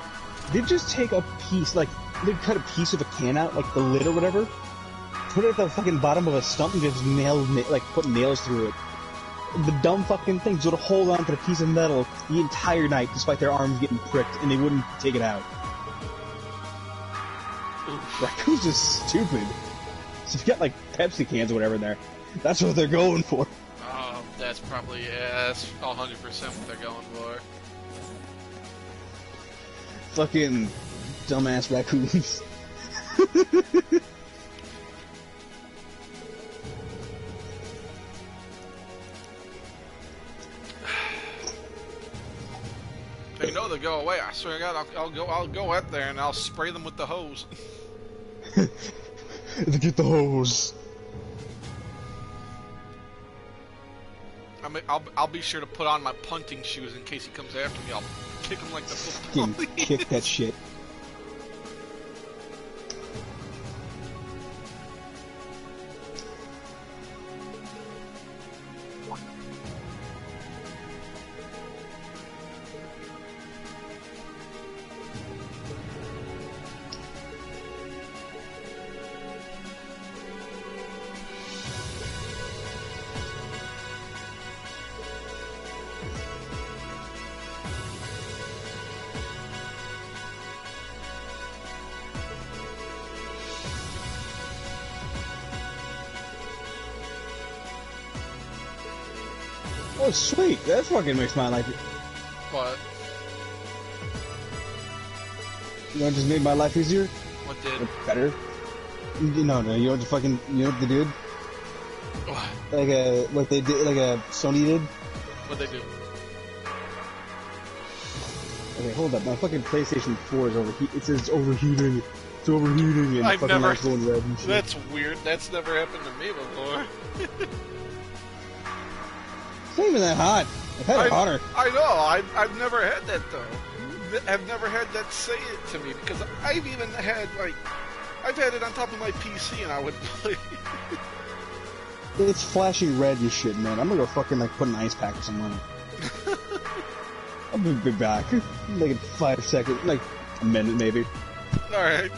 Speaker 2: They'd just take a piece, like... They'd cut a piece of a can out, like the lid or whatever, put it at the fucking bottom of a stump and just put nails through it. The dumb fucking things would hold on to the piece of metal the entire night despite their arms getting pricked and they wouldn't take it out. Raccoons are stupid. So if you got like Pepsi cans or whatever in there, that's what they're going for.
Speaker 1: That's probably, yeah, that's 100% what they're going for.
Speaker 2: Fucking dumbass raccoons.
Speaker 1: They know they go away. I swear to God, I'll go out there and I'll spray them with the hose.
Speaker 2: Get the hose.
Speaker 1: I'll be sure to put on my punting shoes in case he comes after me. I'll kick him like the football.
Speaker 2: Kick that shit. Oh, sweet. That fucking makes my life.
Speaker 1: What?
Speaker 2: You know, it just made my life easier.
Speaker 1: What did?
Speaker 2: Or better. No, you know what the fucking, you know what they did?
Speaker 1: What?
Speaker 2: Like they did, like Sony did.
Speaker 1: What they do?
Speaker 2: Okay, hold up. My fucking PlayStation 4 is overheating. It says overheating. It's overheating, and
Speaker 1: I've
Speaker 2: fucking
Speaker 1: never.
Speaker 2: lights going red and shit.
Speaker 1: That's weird. That's never happened to me before.
Speaker 2: It's not even that hot. I've had it hotter.
Speaker 1: I know. I've never had that though. I've never had that say it to me because I've even had I've had it on top of my PC and I would play.
Speaker 2: It's flashing red and shit, man. I'm gonna go fucking put an ice pack or something. I'll be back. Like in 5 seconds, like a minute maybe.
Speaker 1: All right.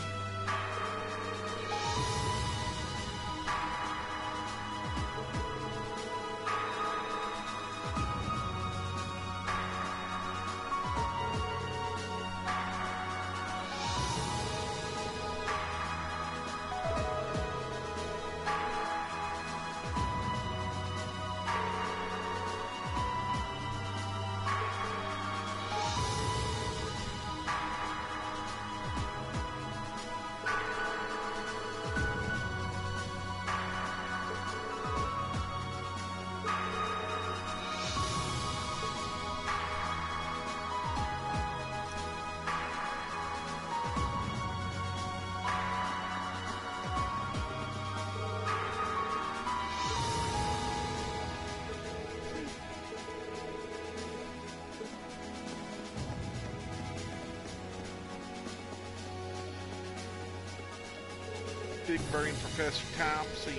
Speaker 1: Big brain Professor Thompson.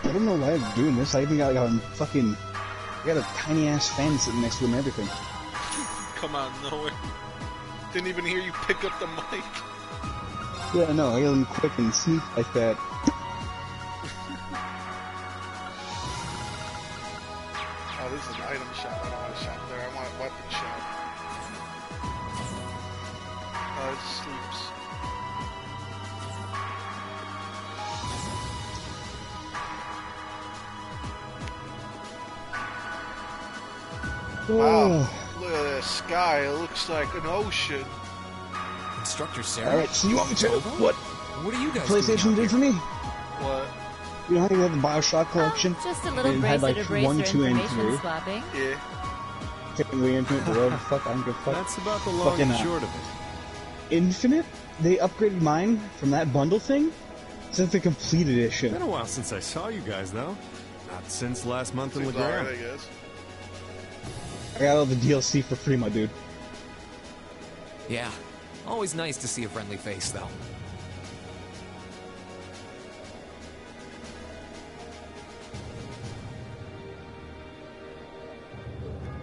Speaker 2: I don't know why I'm doing this. I even got I got a tiny ass fan sitting next to it and everything.
Speaker 1: Come out of nowhere. Didn't even hear you pick up the mic.
Speaker 2: Yeah, no, I got them quick and sneak like that.
Speaker 1: Oh, this is an item shop. I don't want a shop there. I want a weapon shop. Oh, it sleeps. Wow, look at that sky. It looks like an ocean.
Speaker 6: Instructor Sarah?
Speaker 2: Alright, so you want me to... What?
Speaker 6: What are you guys
Speaker 2: PlayStation
Speaker 6: doing
Speaker 2: did for me?
Speaker 1: What?
Speaker 2: You know how you have the Bioshock collection?
Speaker 8: Just a little
Speaker 2: And it had,
Speaker 8: bracelet
Speaker 2: like,
Speaker 8: eraser
Speaker 2: 1, 2, and
Speaker 8: information
Speaker 2: 3.
Speaker 8: swapping.
Speaker 1: Yeah.
Speaker 2: Technically Infinite, whatever the fuck, I don't give a fuck.
Speaker 5: That's about the long and short of it.
Speaker 2: Infinite? They upgraded mine from that bundle thing? Since the complete edition.
Speaker 5: It's been a while since I saw you guys, though. Not since last month in
Speaker 1: Seems
Speaker 5: Legrand.
Speaker 1: alright, I guess.
Speaker 2: I got all the DLC for free, my dude.
Speaker 6: Yeah, always nice to see a friendly face, though.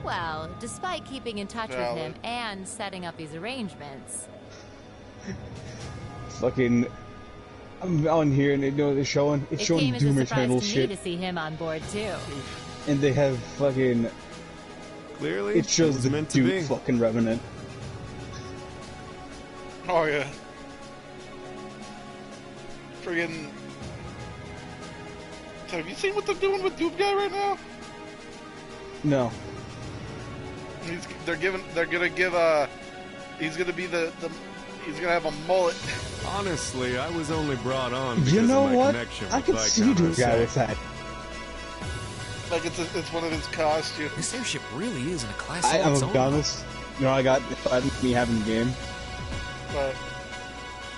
Speaker 8: Well, despite keeping in touch with him and setting up these arrangements...
Speaker 2: Fucking... I'm on here and they know they're showing... It's showing Doom Eternal shit.
Speaker 8: to see him on board, too.
Speaker 2: And they have fucking...
Speaker 15: Clearly,
Speaker 2: it shows the Doom fucking Revenant.
Speaker 1: Oh, yeah. Friggin'... So have you seen what they're doing with Doom Guy right now?
Speaker 2: No.
Speaker 1: They're gonna give he's gonna be he's gonna have a mullet.
Speaker 15: Honestly, I was only brought on because
Speaker 2: you know
Speaker 15: of my
Speaker 2: what?
Speaker 15: connection
Speaker 2: I
Speaker 15: with
Speaker 2: can see Doom Guy with that.
Speaker 1: Like it's one of his costumes.
Speaker 6: This airship really is in a class
Speaker 2: I'm
Speaker 6: of its
Speaker 2: gonna be
Speaker 6: own.
Speaker 2: honest. You know, I got me having the game.
Speaker 1: But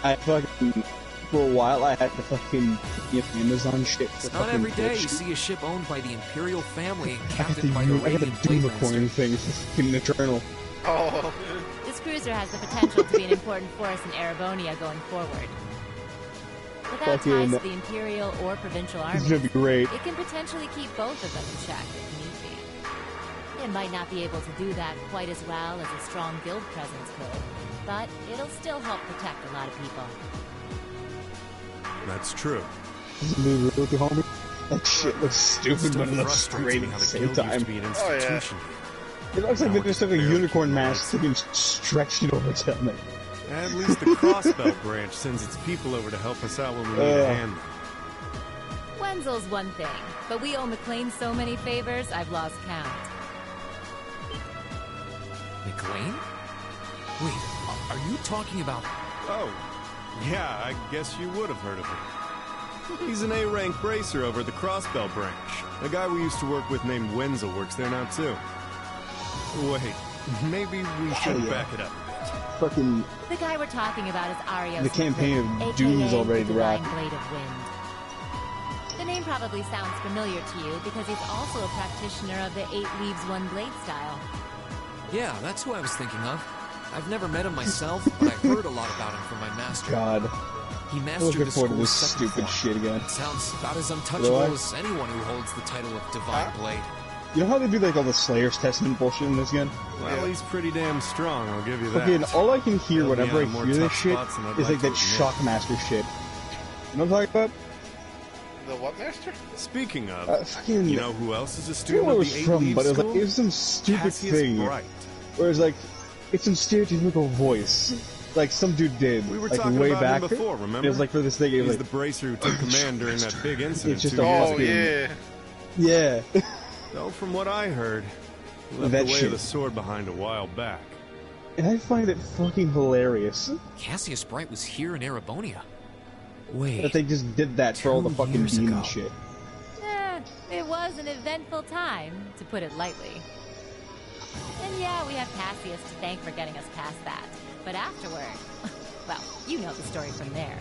Speaker 2: I fucking for a while I had to fucking get Amazon shit.
Speaker 6: It's not every day you see a ship owned by the Imperial family and
Speaker 2: I got
Speaker 6: captained by
Speaker 2: the
Speaker 6: Arabian
Speaker 2: Doom thing. It's fucking Eternal.
Speaker 1: Oh.
Speaker 8: This cruiser has the potential to be an important force in Erebonia going forward. Without ties to the Imperial or Provincial armies,
Speaker 2: This is gonna be great.
Speaker 8: it can potentially keep both of them in check if need be. It might not be able to do that quite as well as a strong guild presence could, but it'll still help protect a lot of people.
Speaker 15: That's true.
Speaker 2: Homie. That shit looks stupid, but it looks great at the same time.
Speaker 1: Oh, yeah.
Speaker 2: It looks like they just took a unicorn mask and stretched it over its helmet.
Speaker 15: At least the Crossbelt branch sends its people over to help us out when we need a hand.
Speaker 8: Wenzel's one thing, but we owe McLean so many favors, I've lost count.
Speaker 6: McLean? Wait, are you talking about...
Speaker 15: Oh, yeah, I guess you would have heard of him. He's an A-rank bracer over at the Crossbelt branch. A guy we used to work with named Wenzel works there now, too. Wait, maybe we should back it up.
Speaker 2: Fucking...
Speaker 8: The guy we're talking about is Arios.
Speaker 2: The campaign of
Speaker 8: AKA
Speaker 2: Doom's already
Speaker 8: the
Speaker 2: to wrap.
Speaker 8: Divine Blade of Wind. The name probably sounds familiar to you because he's also a practitioner of the 8 Leaves One Blade style.
Speaker 6: Yeah, that's who I was thinking of. I've never met him myself, but I heard a lot about him from my master.
Speaker 2: God.
Speaker 6: He
Speaker 2: I'm
Speaker 6: mastered
Speaker 2: looking
Speaker 6: the
Speaker 2: forward to
Speaker 6: school's
Speaker 2: this
Speaker 6: second
Speaker 2: stupid
Speaker 6: form.
Speaker 2: shit again.
Speaker 6: It sounds about as untouchable
Speaker 2: Really?
Speaker 6: as anyone who holds the title of Divine Blade.
Speaker 2: You know how they do like all the Slayer's Testament bullshit in this game?
Speaker 15: Well, he's pretty damn strong, I'll give you that.
Speaker 2: Fucking, all I can hear
Speaker 15: He'll be
Speaker 2: whenever I
Speaker 15: on more
Speaker 2: hear this
Speaker 15: tough
Speaker 2: shit
Speaker 15: spots than I'd
Speaker 2: is like that
Speaker 15: to admit.
Speaker 2: Shockmaster shit. You know what I'm talking about?
Speaker 1: The what master?
Speaker 15: Speaking of,
Speaker 2: fucking...
Speaker 15: you know who else is a
Speaker 2: I forget
Speaker 15: student
Speaker 2: where it
Speaker 15: of
Speaker 2: was
Speaker 15: the 8
Speaker 2: from,
Speaker 15: Leaves
Speaker 2: but it was
Speaker 15: School?
Speaker 2: like, it was some stupid
Speaker 15: Cassius
Speaker 2: thing.
Speaker 15: Bright.
Speaker 2: Where it's like, it's some stereotypical voice. Like some dude did,
Speaker 15: We were
Speaker 2: like
Speaker 15: talking
Speaker 2: way
Speaker 15: about
Speaker 2: back.
Speaker 15: him before, remember?
Speaker 2: It was like for this thing, it
Speaker 15: He's
Speaker 2: was
Speaker 15: the
Speaker 2: like,
Speaker 15: bracer who took command during that big incident
Speaker 2: it's just
Speaker 15: 2
Speaker 2: a
Speaker 15: years
Speaker 2: fucking...
Speaker 15: ago.
Speaker 2: Yeah.
Speaker 15: Though from what I heard, he left
Speaker 2: That
Speaker 15: the way
Speaker 2: shit.
Speaker 15: of the sword behind a while back.
Speaker 2: And I find it fucking hilarious
Speaker 6: Cassius Bright was here in Erebonia. Wait.
Speaker 2: that they just did that for all the fucking demon shit.
Speaker 8: It was an eventful time, to put it lightly. And yeah, we have Cassius to thank for getting us past that. But afterward, well, you know the story from there.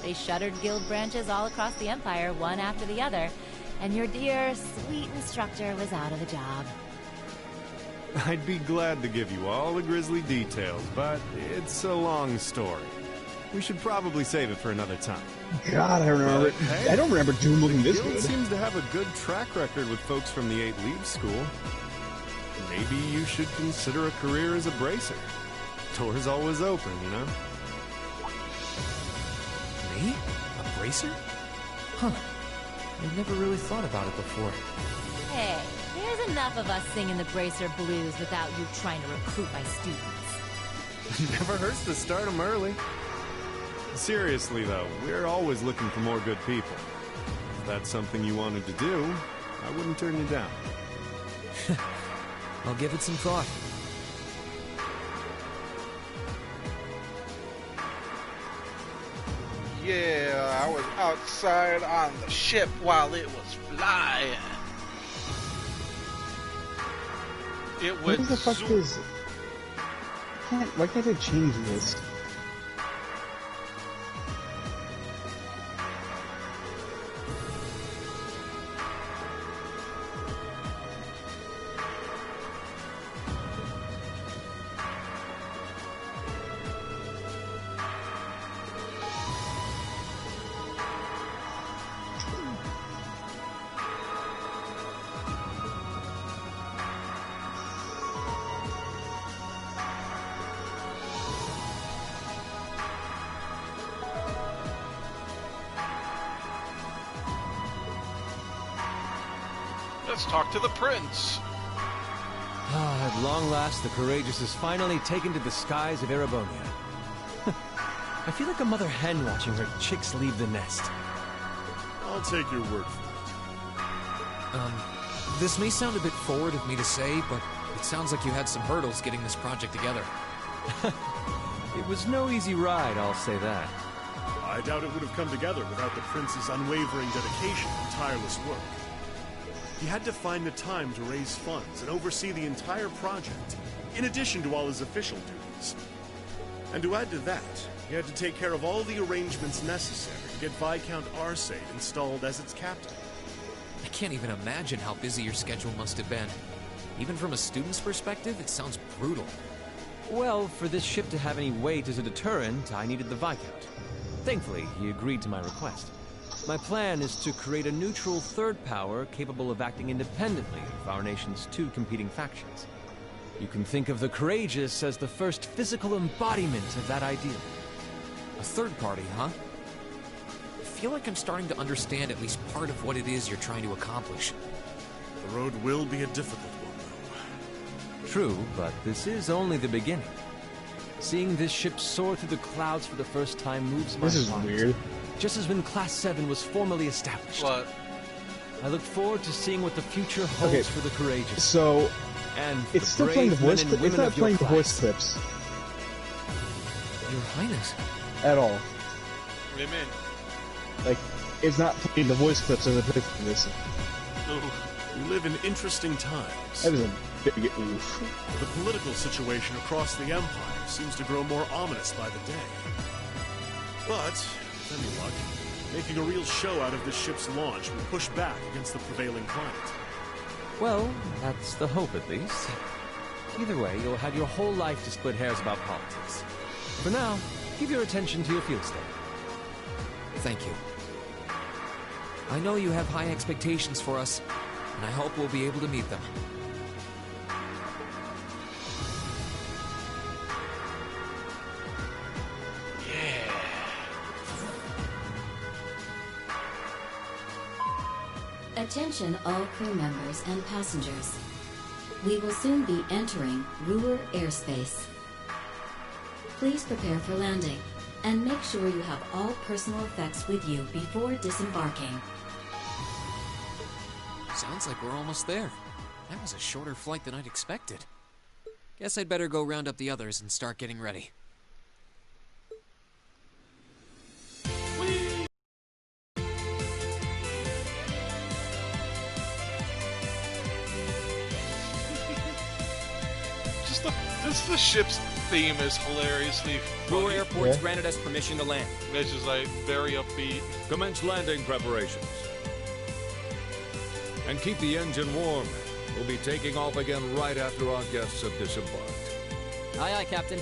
Speaker 8: They shuttered guild branches all across the Empire, one after the other, and your dear, sweet instructor was out of a job.
Speaker 15: I'd be glad to give you all the grisly details, but it's a long story. We should probably save it for another time.
Speaker 2: God, I remember.
Speaker 15: Hey,
Speaker 2: I don't remember Doom looking this
Speaker 15: Guild
Speaker 2: good.
Speaker 15: seems to have a good track record with folks from the 8 Leaves School. Maybe you should consider a career as a bracer. Door's always open, you know?
Speaker 6: Me? A bracer? Huh. I've never really thought about it before.
Speaker 8: Hey, there's enough of us singing the Bracer Blues without you trying to recruit my students.
Speaker 15: Never hurts to start them early. Seriously, though, we're always looking for more good people. If that's something you wanted to do, I wouldn't turn you down.
Speaker 6: I'll give it some thought.
Speaker 1: Yeah, I was outside on the ship while it was flying. It
Speaker 2: What
Speaker 1: went
Speaker 2: the fuck
Speaker 1: zoom.
Speaker 2: is... Why can't I change this?
Speaker 1: Let's talk to the prince.
Speaker 9: At long last, the Courageous is finally taken to the skies of Erebonia. I feel like a mother hen watching her chicks leave the nest.
Speaker 16: I'll take your word for it.
Speaker 4: This may sound a bit forward of me to say, but it sounds like you had some hurdles getting this project together.
Speaker 9: It was no easy ride, I'll say that.
Speaker 16: I doubt it would have come together without the prince's unwavering dedication and tireless work. He had to find the time to raise funds and oversee the entire project, in addition to all his official duties. And to add to that, he had to take care of all the arrangements necessary to get Viscount Arcade installed as its captain.
Speaker 4: I can't even imagine how busy your schedule must have been. Even from a student's perspective, it sounds brutal.
Speaker 9: Well, for this ship to have any weight as a deterrent, I needed the Viscount. Thankfully, he agreed to my request. My plan is to create a neutral third power capable of acting independently of our nation's two competing factions. You can think of the Courageous as the first physical embodiment of that ideal.
Speaker 4: A third party, huh? I feel like I'm starting to understand at least part of what it is you're trying to accomplish.
Speaker 16: The road will be a difficult one, though.
Speaker 9: True, but this is only the beginning. Seeing this ship soar through the clouds for the first time moves my heart.
Speaker 2: This is weird.
Speaker 9: Just as when Class 7 was formally established.
Speaker 1: What?
Speaker 9: I look forward to seeing what the future holds for the Courageous.
Speaker 2: So,
Speaker 9: and
Speaker 2: it's still playing the voice clips. It's not playing the voice clips.
Speaker 4: Your Highness.
Speaker 2: At all.
Speaker 1: What do you mean?
Speaker 2: Like, it's not playing the voice clips as a big listen.
Speaker 16: We live in interesting times.
Speaker 2: That is a big oof.
Speaker 16: The political situation across the Empire seems to grow more ominous by the day. But, with any luck, making a real show out of this ship's launch will push back against the prevailing climate.
Speaker 9: Well, that's the hope at least. Either way, you'll have your whole life to split hairs about politics. For now, give your attention to your field study.
Speaker 4: Thank you. I know you have high expectations for us, and I hope we'll be able to meet them.
Speaker 18: Attention all crew members and passengers. We will soon be entering Ruhr airspace. Please prepare for landing, and make sure you have all personal effects with you before disembarking.
Speaker 4: Sounds like we're almost there. That was a shorter flight than I'd expected. Guess I'd better go round up the others and start getting ready.
Speaker 1: Just the ship's theme is hilariously funny.
Speaker 19: Ruhr Airport's granted us permission to land.
Speaker 1: It's just like very upbeat.
Speaker 13: Commence landing preparations. And keep the engine warm. We'll be taking off again right after our guests have disembarked.
Speaker 17: Aye, aye, Captain.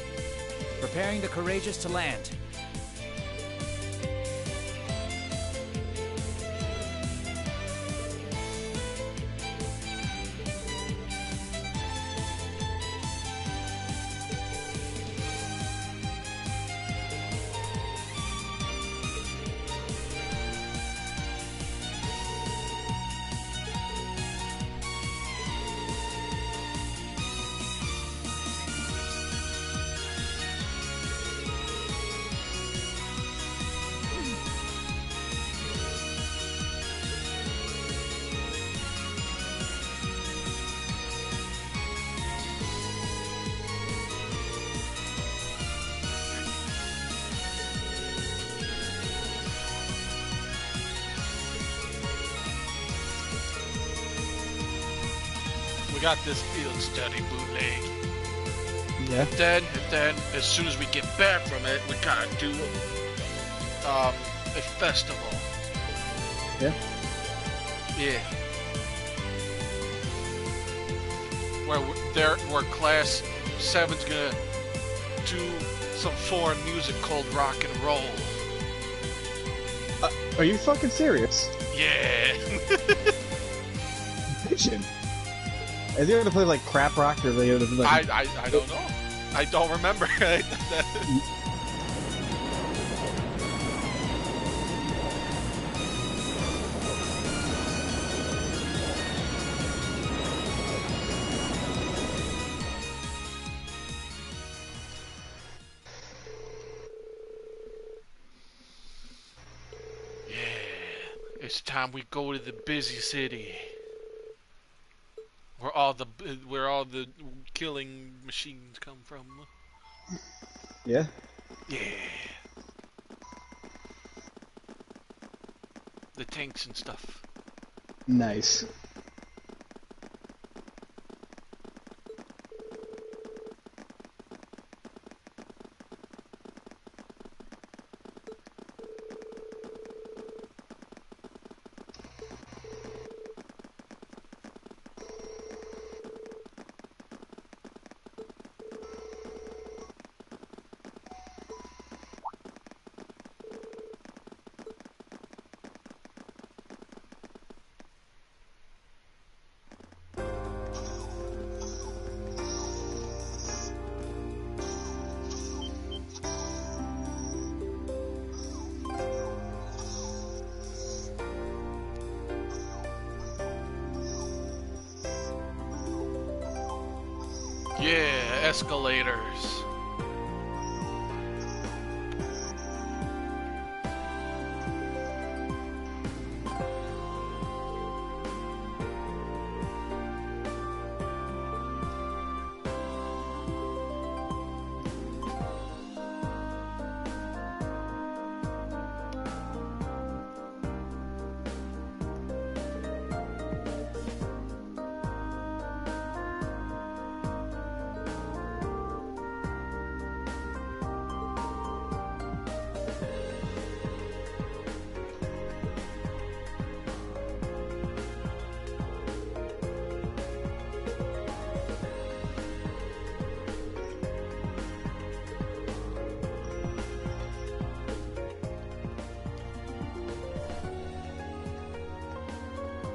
Speaker 17: Preparing the Courageous to land.
Speaker 1: We got this field study bootleg.
Speaker 2: Yeah.
Speaker 1: And then, as soon as we get back from it, we gotta do a festival.
Speaker 2: Yeah.
Speaker 1: Yeah. Where Class 7's gonna do some foreign music called rock and roll.
Speaker 2: Are you fucking serious?
Speaker 1: Yeah.
Speaker 2: Vision. Is he gonna play like crap rock or are they gonna be like?
Speaker 1: I don't know. I don't remember. It's time we go to the busy city. Where all the killing machines come from.
Speaker 2: Yeah?
Speaker 1: Yeah. The tanks and stuff.
Speaker 2: Nice.
Speaker 1: Yeah, escalators.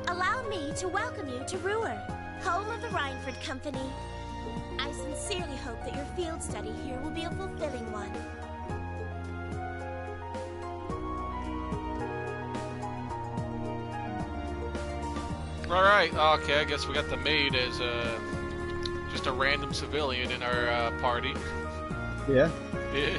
Speaker 20: Allow me to welcome you to Ruhr, home of the Reinford Company. I sincerely hope that your field study here will be a fulfilling one.
Speaker 1: Alright, okay, I guess we got the maid as just a random civilian in our party.
Speaker 2: Yeah?
Speaker 1: Yeah.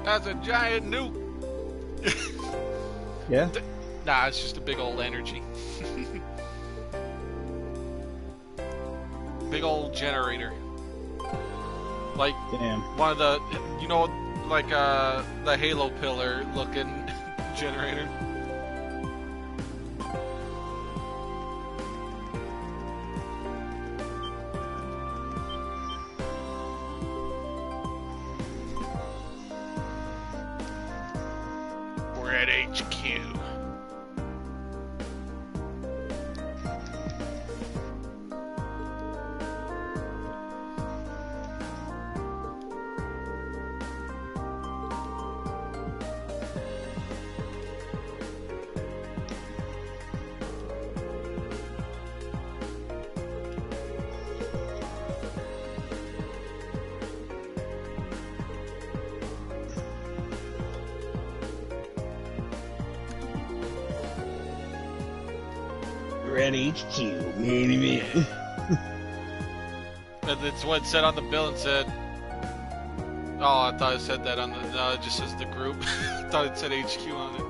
Speaker 1: That's a giant nuke.
Speaker 2: Yeah?
Speaker 1: Nah, it's just a big old energy. Big old generator. Like,
Speaker 2: damn.
Speaker 1: One of the, you know, like the Halo pillar looking generator. We're at HQ.
Speaker 2: We're at HQ, man.
Speaker 1: That's what it said on the bill and said. Oh, I thought it said that on the. No, it just says the group. I thought it said HQ on it.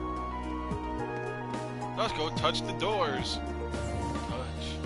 Speaker 1: Let's go touch the doors. Touch.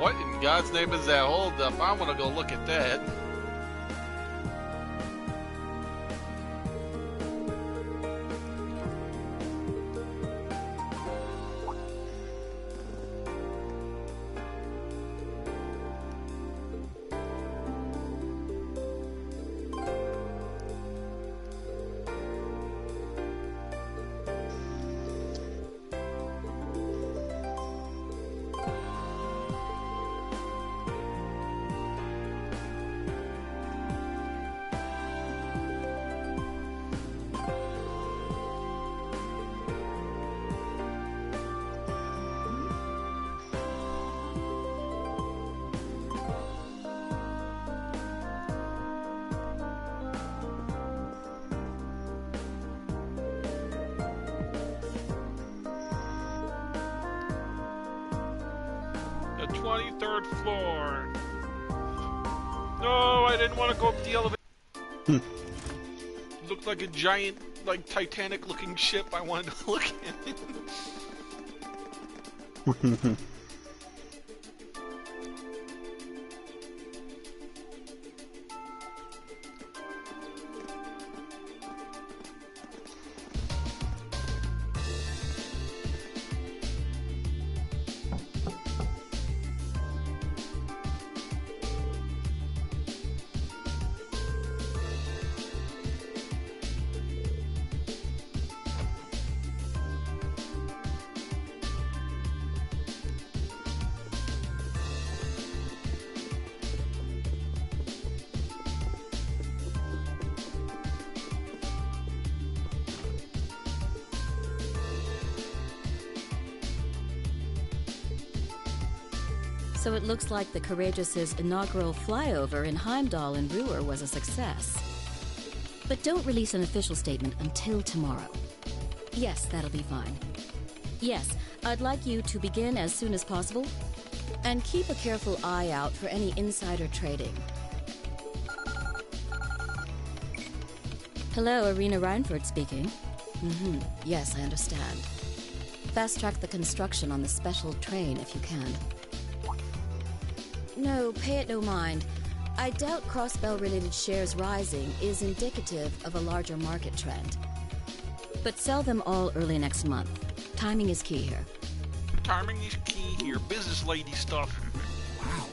Speaker 1: What in God's name is that holdup? I want to go look at that. The 23rd floor. No, I didn't want to go up the elevator. Looked like a giant, like Titanic-looking ship. I wanted to look at it.
Speaker 21: So it looks like the Courageous' inaugural flyover in Heimdall and Ruhr was a success. But don't release an official statement until tomorrow. Yes, that'll be fine. Yes, I'd like you to begin as soon as possible, and keep a careful eye out for any insider trading. Hello, Irina Reinford speaking. Yes, I understand. Fast-track the construction on the special train if you can. No, pay it no mind. I doubt Crossbell-related shares rising is indicative of a larger market trend. But sell them all early next month. Timing is key here.
Speaker 1: Timing is key here. Business lady stuff.
Speaker 4: Wow.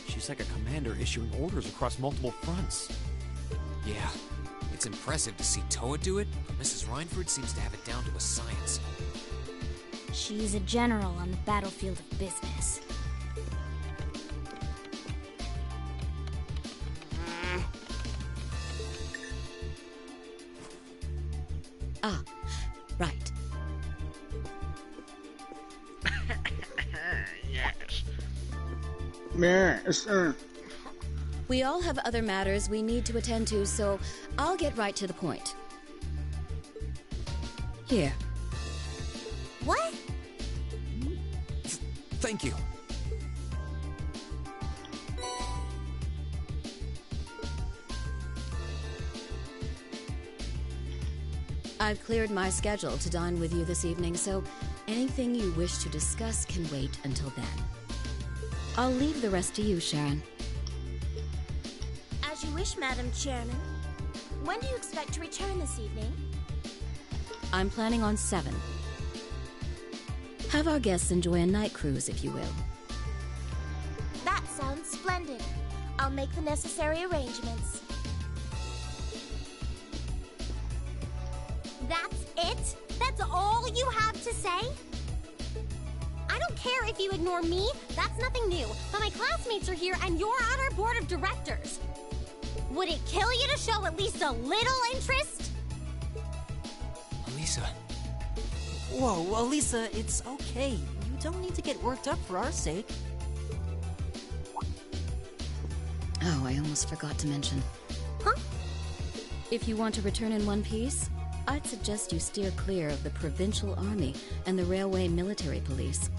Speaker 4: She's like a commander issuing orders across multiple fronts. Yeah, it's impressive to see Toa do it, but Mrs. Reinford seems to have it down to a science.
Speaker 3: She's a general on the battlefield of business.
Speaker 21: Ah, right.
Speaker 1: Yes.
Speaker 2: Yes.
Speaker 21: We all have other matters we need to attend to, so I'll get right to the point. Here.
Speaker 3: What?
Speaker 4: Thank you.
Speaker 21: I've cleared my schedule to dine with you this evening, so anything you wish to discuss can wait until then. I'll leave the rest to you, Sharon.
Speaker 20: As you wish, Madam Chairman. When do you expect to return this evening?
Speaker 21: I'm planning on 7. Have our guests enjoy a night cruise, if you will.
Speaker 20: That sounds splendid. I'll make the necessary arrangements.
Speaker 3: That's it? That's all you have to say? I don't care if you ignore me, that's nothing new. But my classmates are here and you're on our board of directors. Would it kill you to show at least a little interest?
Speaker 4: Elisa.
Speaker 12: Whoa, Elisa, it's okay. You don't need to get worked up for our sake.
Speaker 21: Oh, I almost forgot to mention.
Speaker 3: Huh?
Speaker 21: If you want to return in one piece, I'd suggest you steer clear of the Provincial Army and the Railway Military Police.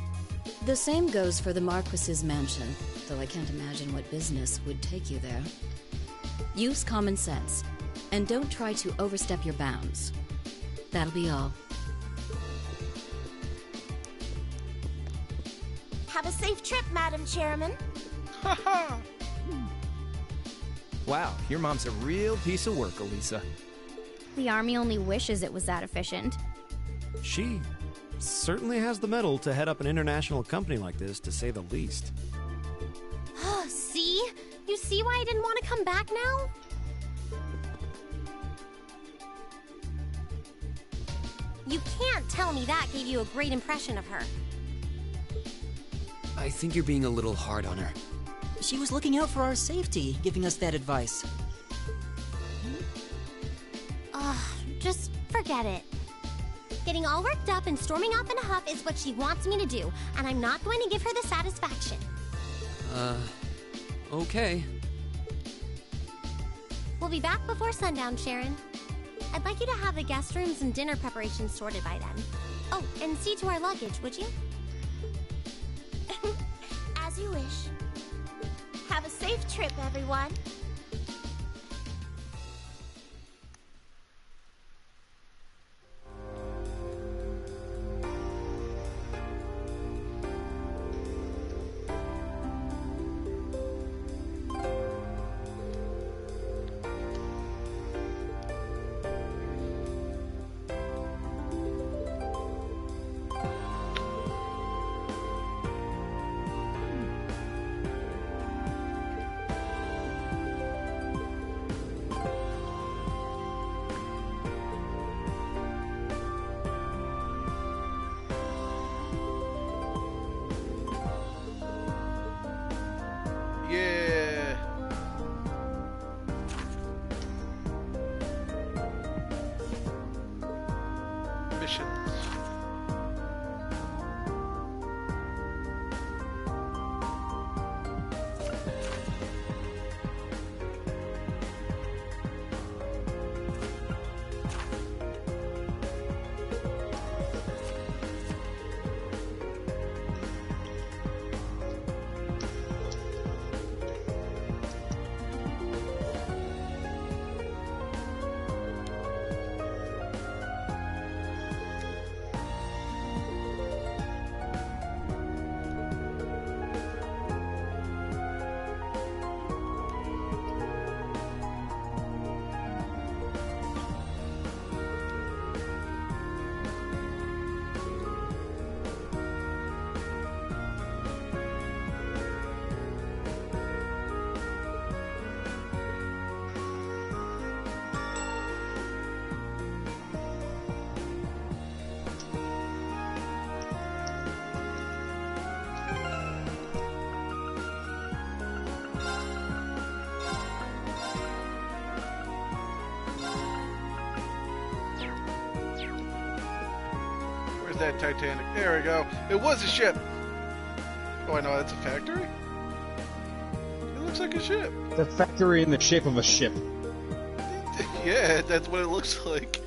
Speaker 21: The same goes for the Marquis's mansion, though I can't imagine what business would take you there. Use common sense, and don't try to overstep your bounds. That'll be all.
Speaker 20: Have a safe trip, Madam Chairman.
Speaker 7: Wow, your mom's a real piece of work, Elisa.
Speaker 22: The Army only wishes it was that efficient.
Speaker 5: She certainly has the mettle to head up an international company like this, to say the least.
Speaker 3: See? You see why I didn't want to come back now? You can't tell me that gave you a great impression of her.
Speaker 4: I think you're being a little hard on her.
Speaker 12: She was looking out for our safety, giving us that advice.
Speaker 3: Just forget it. Getting all worked up and storming off in a huff is what she wants me to do, and I'm not going to give her the satisfaction.
Speaker 4: Okay.
Speaker 3: We'll be back before sundown, Sharon. I'd like you to have the guest rooms and dinner preparations sorted by then. Oh, and see to our luggage, would you?
Speaker 20: As you wish. Have a safe trip, everyone.
Speaker 1: Yeah. Missions. That Titanic. There we go. It was a ship. Oh, I know that's a factory. It looks like a ship.
Speaker 2: The factory in the shape of a ship.
Speaker 1: Yeah, that's what it looks like.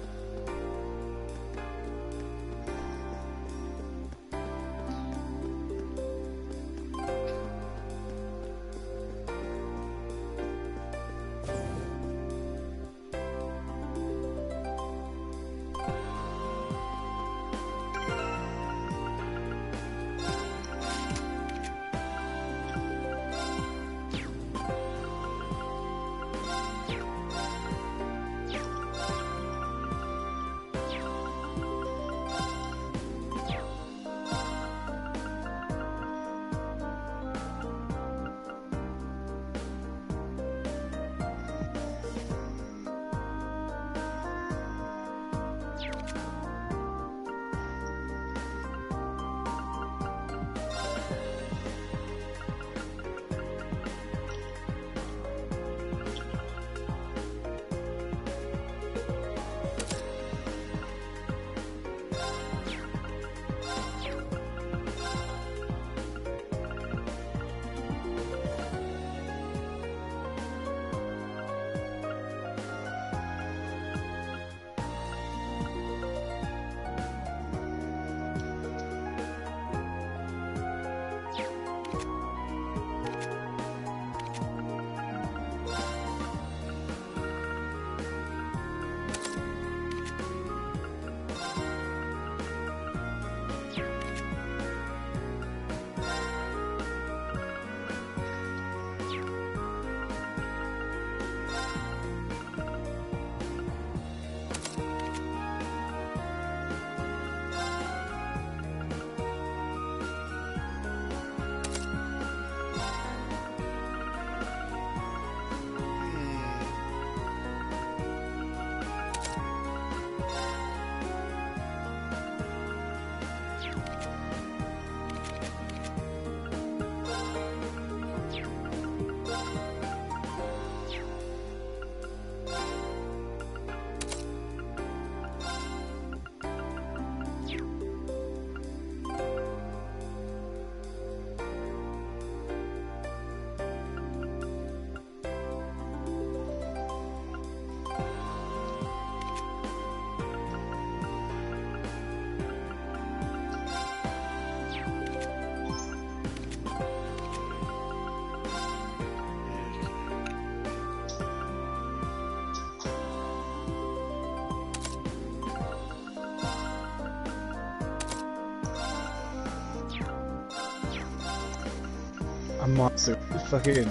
Speaker 2: I'm honestly fucking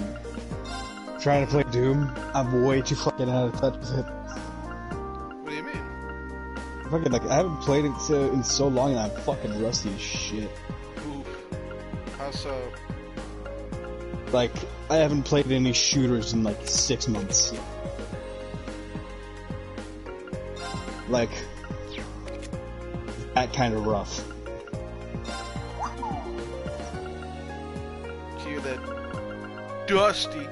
Speaker 2: trying to play Doom. I'm way too fucking out of touch with it.
Speaker 1: What do you mean?
Speaker 2: Fucking like I haven't played it in so long, and I'm fucking rusty as shit.
Speaker 1: Oof. How so?
Speaker 2: Like I haven't played any shooters in like 6 months. Like that kind of rough.
Speaker 1: Cue that dusty.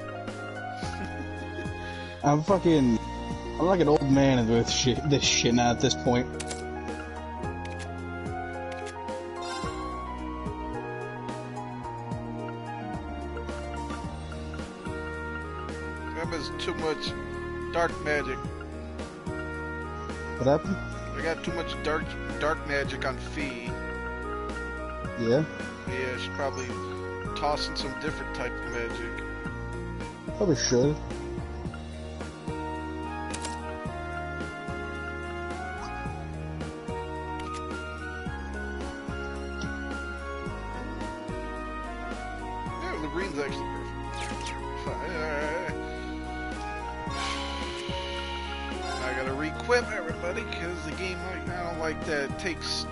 Speaker 2: I'm like an old man with this shit now at this point.
Speaker 1: That is too much dark magic.
Speaker 2: What happened?
Speaker 1: I got too much dark magic on Fee.
Speaker 2: Yeah?
Speaker 1: Yeah, I should probably toss in some different type of magic.
Speaker 2: Probably should.
Speaker 1: Yeah, Lorraine's actually perfect. Fine, alright. I gotta re-equip everybody, because the game, I don't like that it takes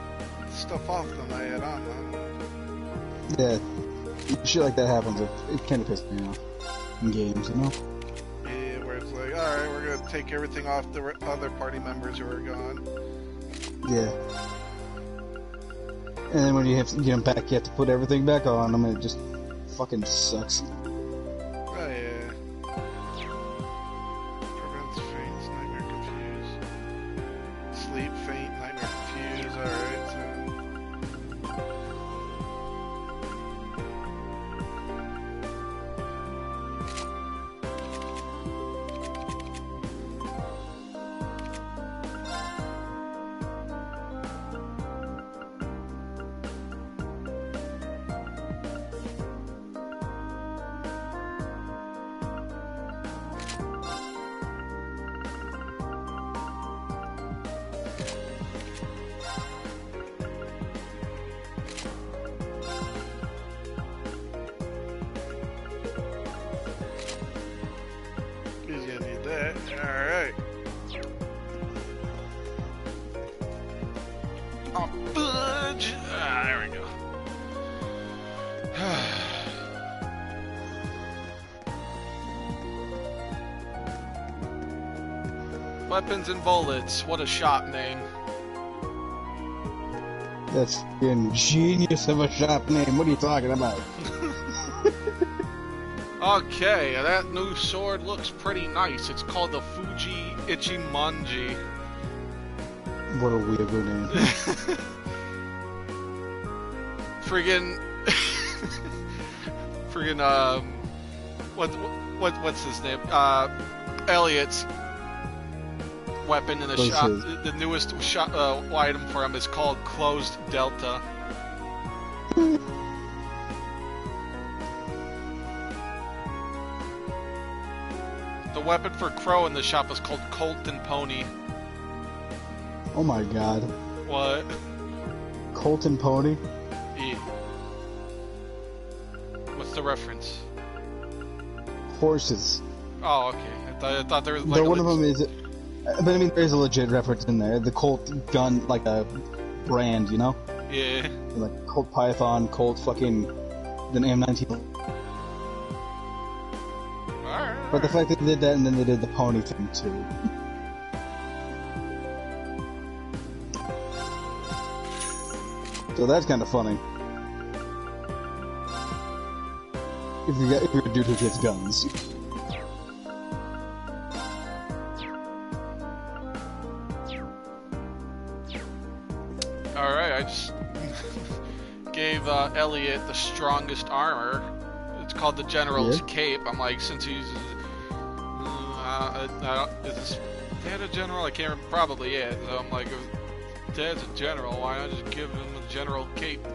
Speaker 1: stuff off them I had on them.
Speaker 2: Yeah, shit like that happens. It kind of pisses me off in games, you know?
Speaker 1: Yeah, where it's like, alright, we're gonna take everything off the other party members who are gone.
Speaker 2: Yeah. And then when you have to get them back, you have to put everything back on them, and it just fucking sucks.
Speaker 1: Oh yeah. Prevents faints, nightmare confuse. Sleep, faint, nightmare confuse, alright, so. He's gonna need that. Alright. Oh, budge! Ah, there we go. Weapons and bullets. What a shop name.
Speaker 2: That's fucking genius of a shop name. What are you talking about?
Speaker 1: Okay, that new sword looks pretty nice. It's called the Fuji Ichimonji.
Speaker 2: What a weirdo name.
Speaker 1: what's his name? Elliot's weapon in the
Speaker 2: What's
Speaker 1: shop.
Speaker 2: his?
Speaker 1: The newest item for him is called Closed Delta. The weapon for Crow in the shop is called Colt and Pony.
Speaker 2: Oh my god.
Speaker 1: What?
Speaker 2: Colt and Pony?
Speaker 1: E. What's the reference?
Speaker 2: Horses.
Speaker 1: Oh, okay. I thought there was like
Speaker 2: But one of them is... But I mean, there's a legit reference in there. The Colt gun, like a brand, you know?
Speaker 1: Yeah.
Speaker 2: Like Colt Python, Colt fucking... Then M19.
Speaker 1: Alright.
Speaker 2: But the fact that they did that and then they did the pony thing too. So that's kind of funny. If you're a dude who gets guns.
Speaker 1: Alright, I just gave Elliot the strongest armor. It's called the General's Cape. I'm like, since he's... is this Dad a general? I can't remember. Probably, yeah. So I'm like, if Dad's a general, why not just give him a General Cape?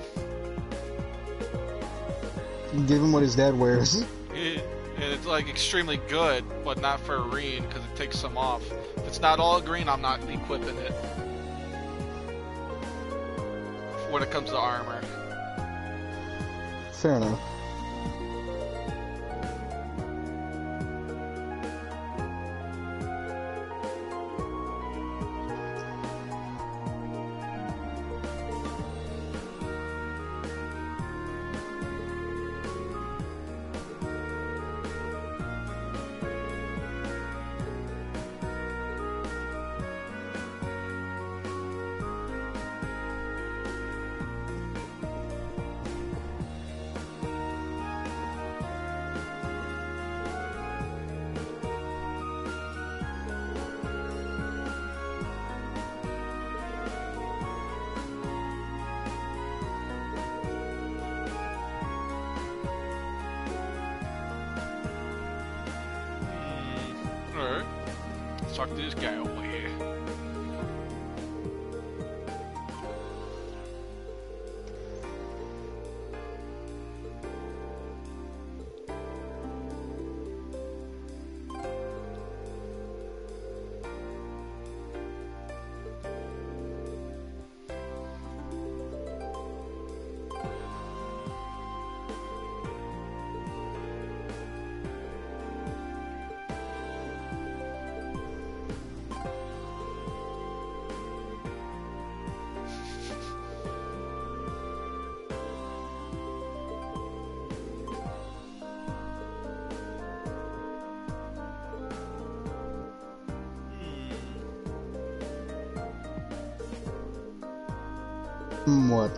Speaker 2: Give him what his dad wears.
Speaker 1: And it's like extremely good, but not for Irene, because it takes some off. If it's not all green, I'm not equipping it. When it comes to armor.
Speaker 2: Fair enough.
Speaker 1: Let's talk to this guy over here.
Speaker 2: What?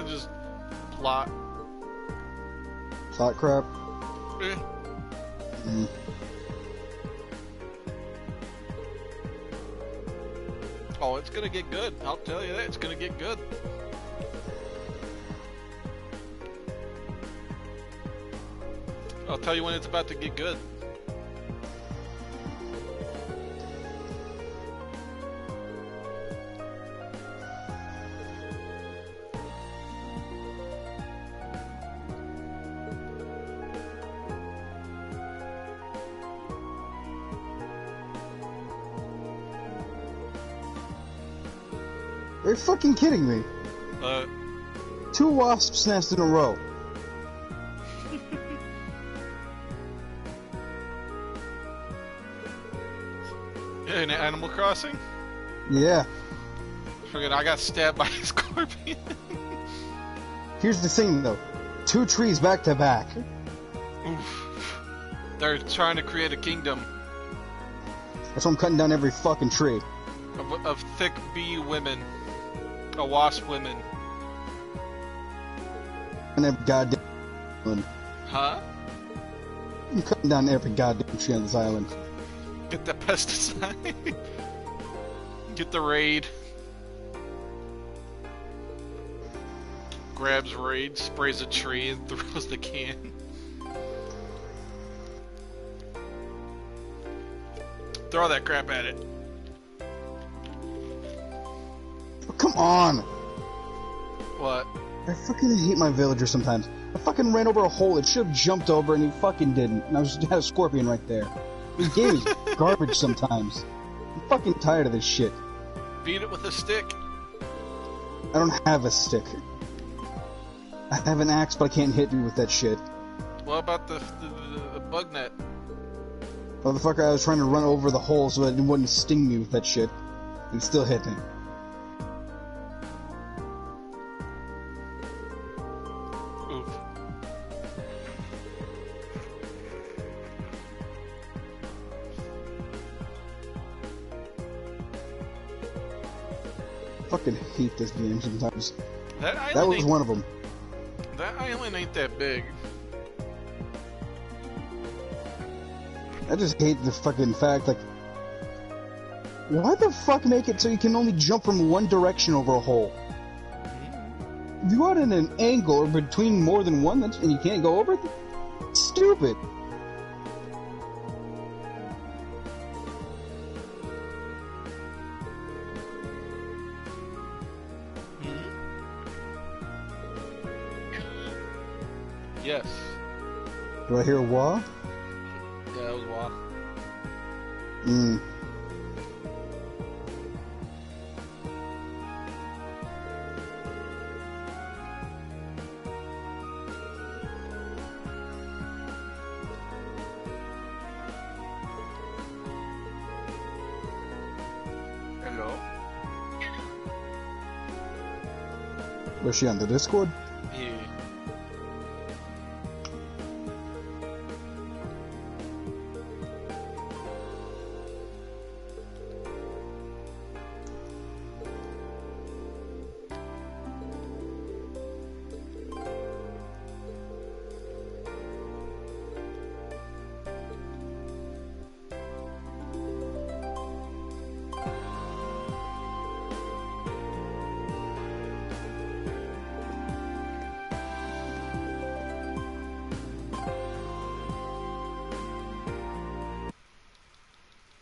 Speaker 1: Just plot.
Speaker 2: Plot crap?
Speaker 1: Eh.
Speaker 2: Mm.
Speaker 1: Oh, it's gonna get good. I'll tell you that. It's gonna get good. I'll tell you when it's about to get good.
Speaker 2: Are you fucking kidding me? 2 wasps nests in a row.
Speaker 1: In Animal Crossing?
Speaker 2: Yeah.
Speaker 1: Forget, I got stabbed by a scorpion.
Speaker 2: Here's the thing, though. 2 trees back to back.
Speaker 1: Oof. They're trying to create a kingdom
Speaker 2: That's why I'm cutting down every fucking tree.
Speaker 1: of thick bee women. Wasp women.
Speaker 2: And every goddamn island.
Speaker 1: Huh?
Speaker 2: I'm cutting down every goddamn tree on this island.
Speaker 1: Get the pesticide. Get the raid. Grabs raid, sprays a tree, and throws the can. Throw that crap at it.
Speaker 2: Oh, come on!
Speaker 1: What?
Speaker 2: I fucking hate my villager sometimes. I fucking ran over a hole, it should have jumped over, and he fucking didn't. And I had a scorpion right there. This game is garbage sometimes. I'm fucking tired of this shit.
Speaker 1: Beat it with a stick.
Speaker 2: I don't have a stick. I have an axe, but I can't hit you with that shit.
Speaker 1: What about the bug net?
Speaker 2: Motherfucker, I was trying to run over the hole so that it wouldn't sting me with that shit. And it still hit me.
Speaker 1: Oof.
Speaker 2: I fucking hate this game sometimes.
Speaker 1: That
Speaker 2: was one of them.
Speaker 1: That island ain't that big.
Speaker 2: I just hate the fucking fact, like, why the fuck make it so you can only jump from one direction over a hole? If you are at an angle or between more than one and you can't go over it, it's stupid.
Speaker 1: Yes.
Speaker 2: Do I hear a wah?
Speaker 1: Yeah, that was wild.
Speaker 2: Mm.
Speaker 1: Hello?
Speaker 2: Was she on the Discord?
Speaker 1: Yeah.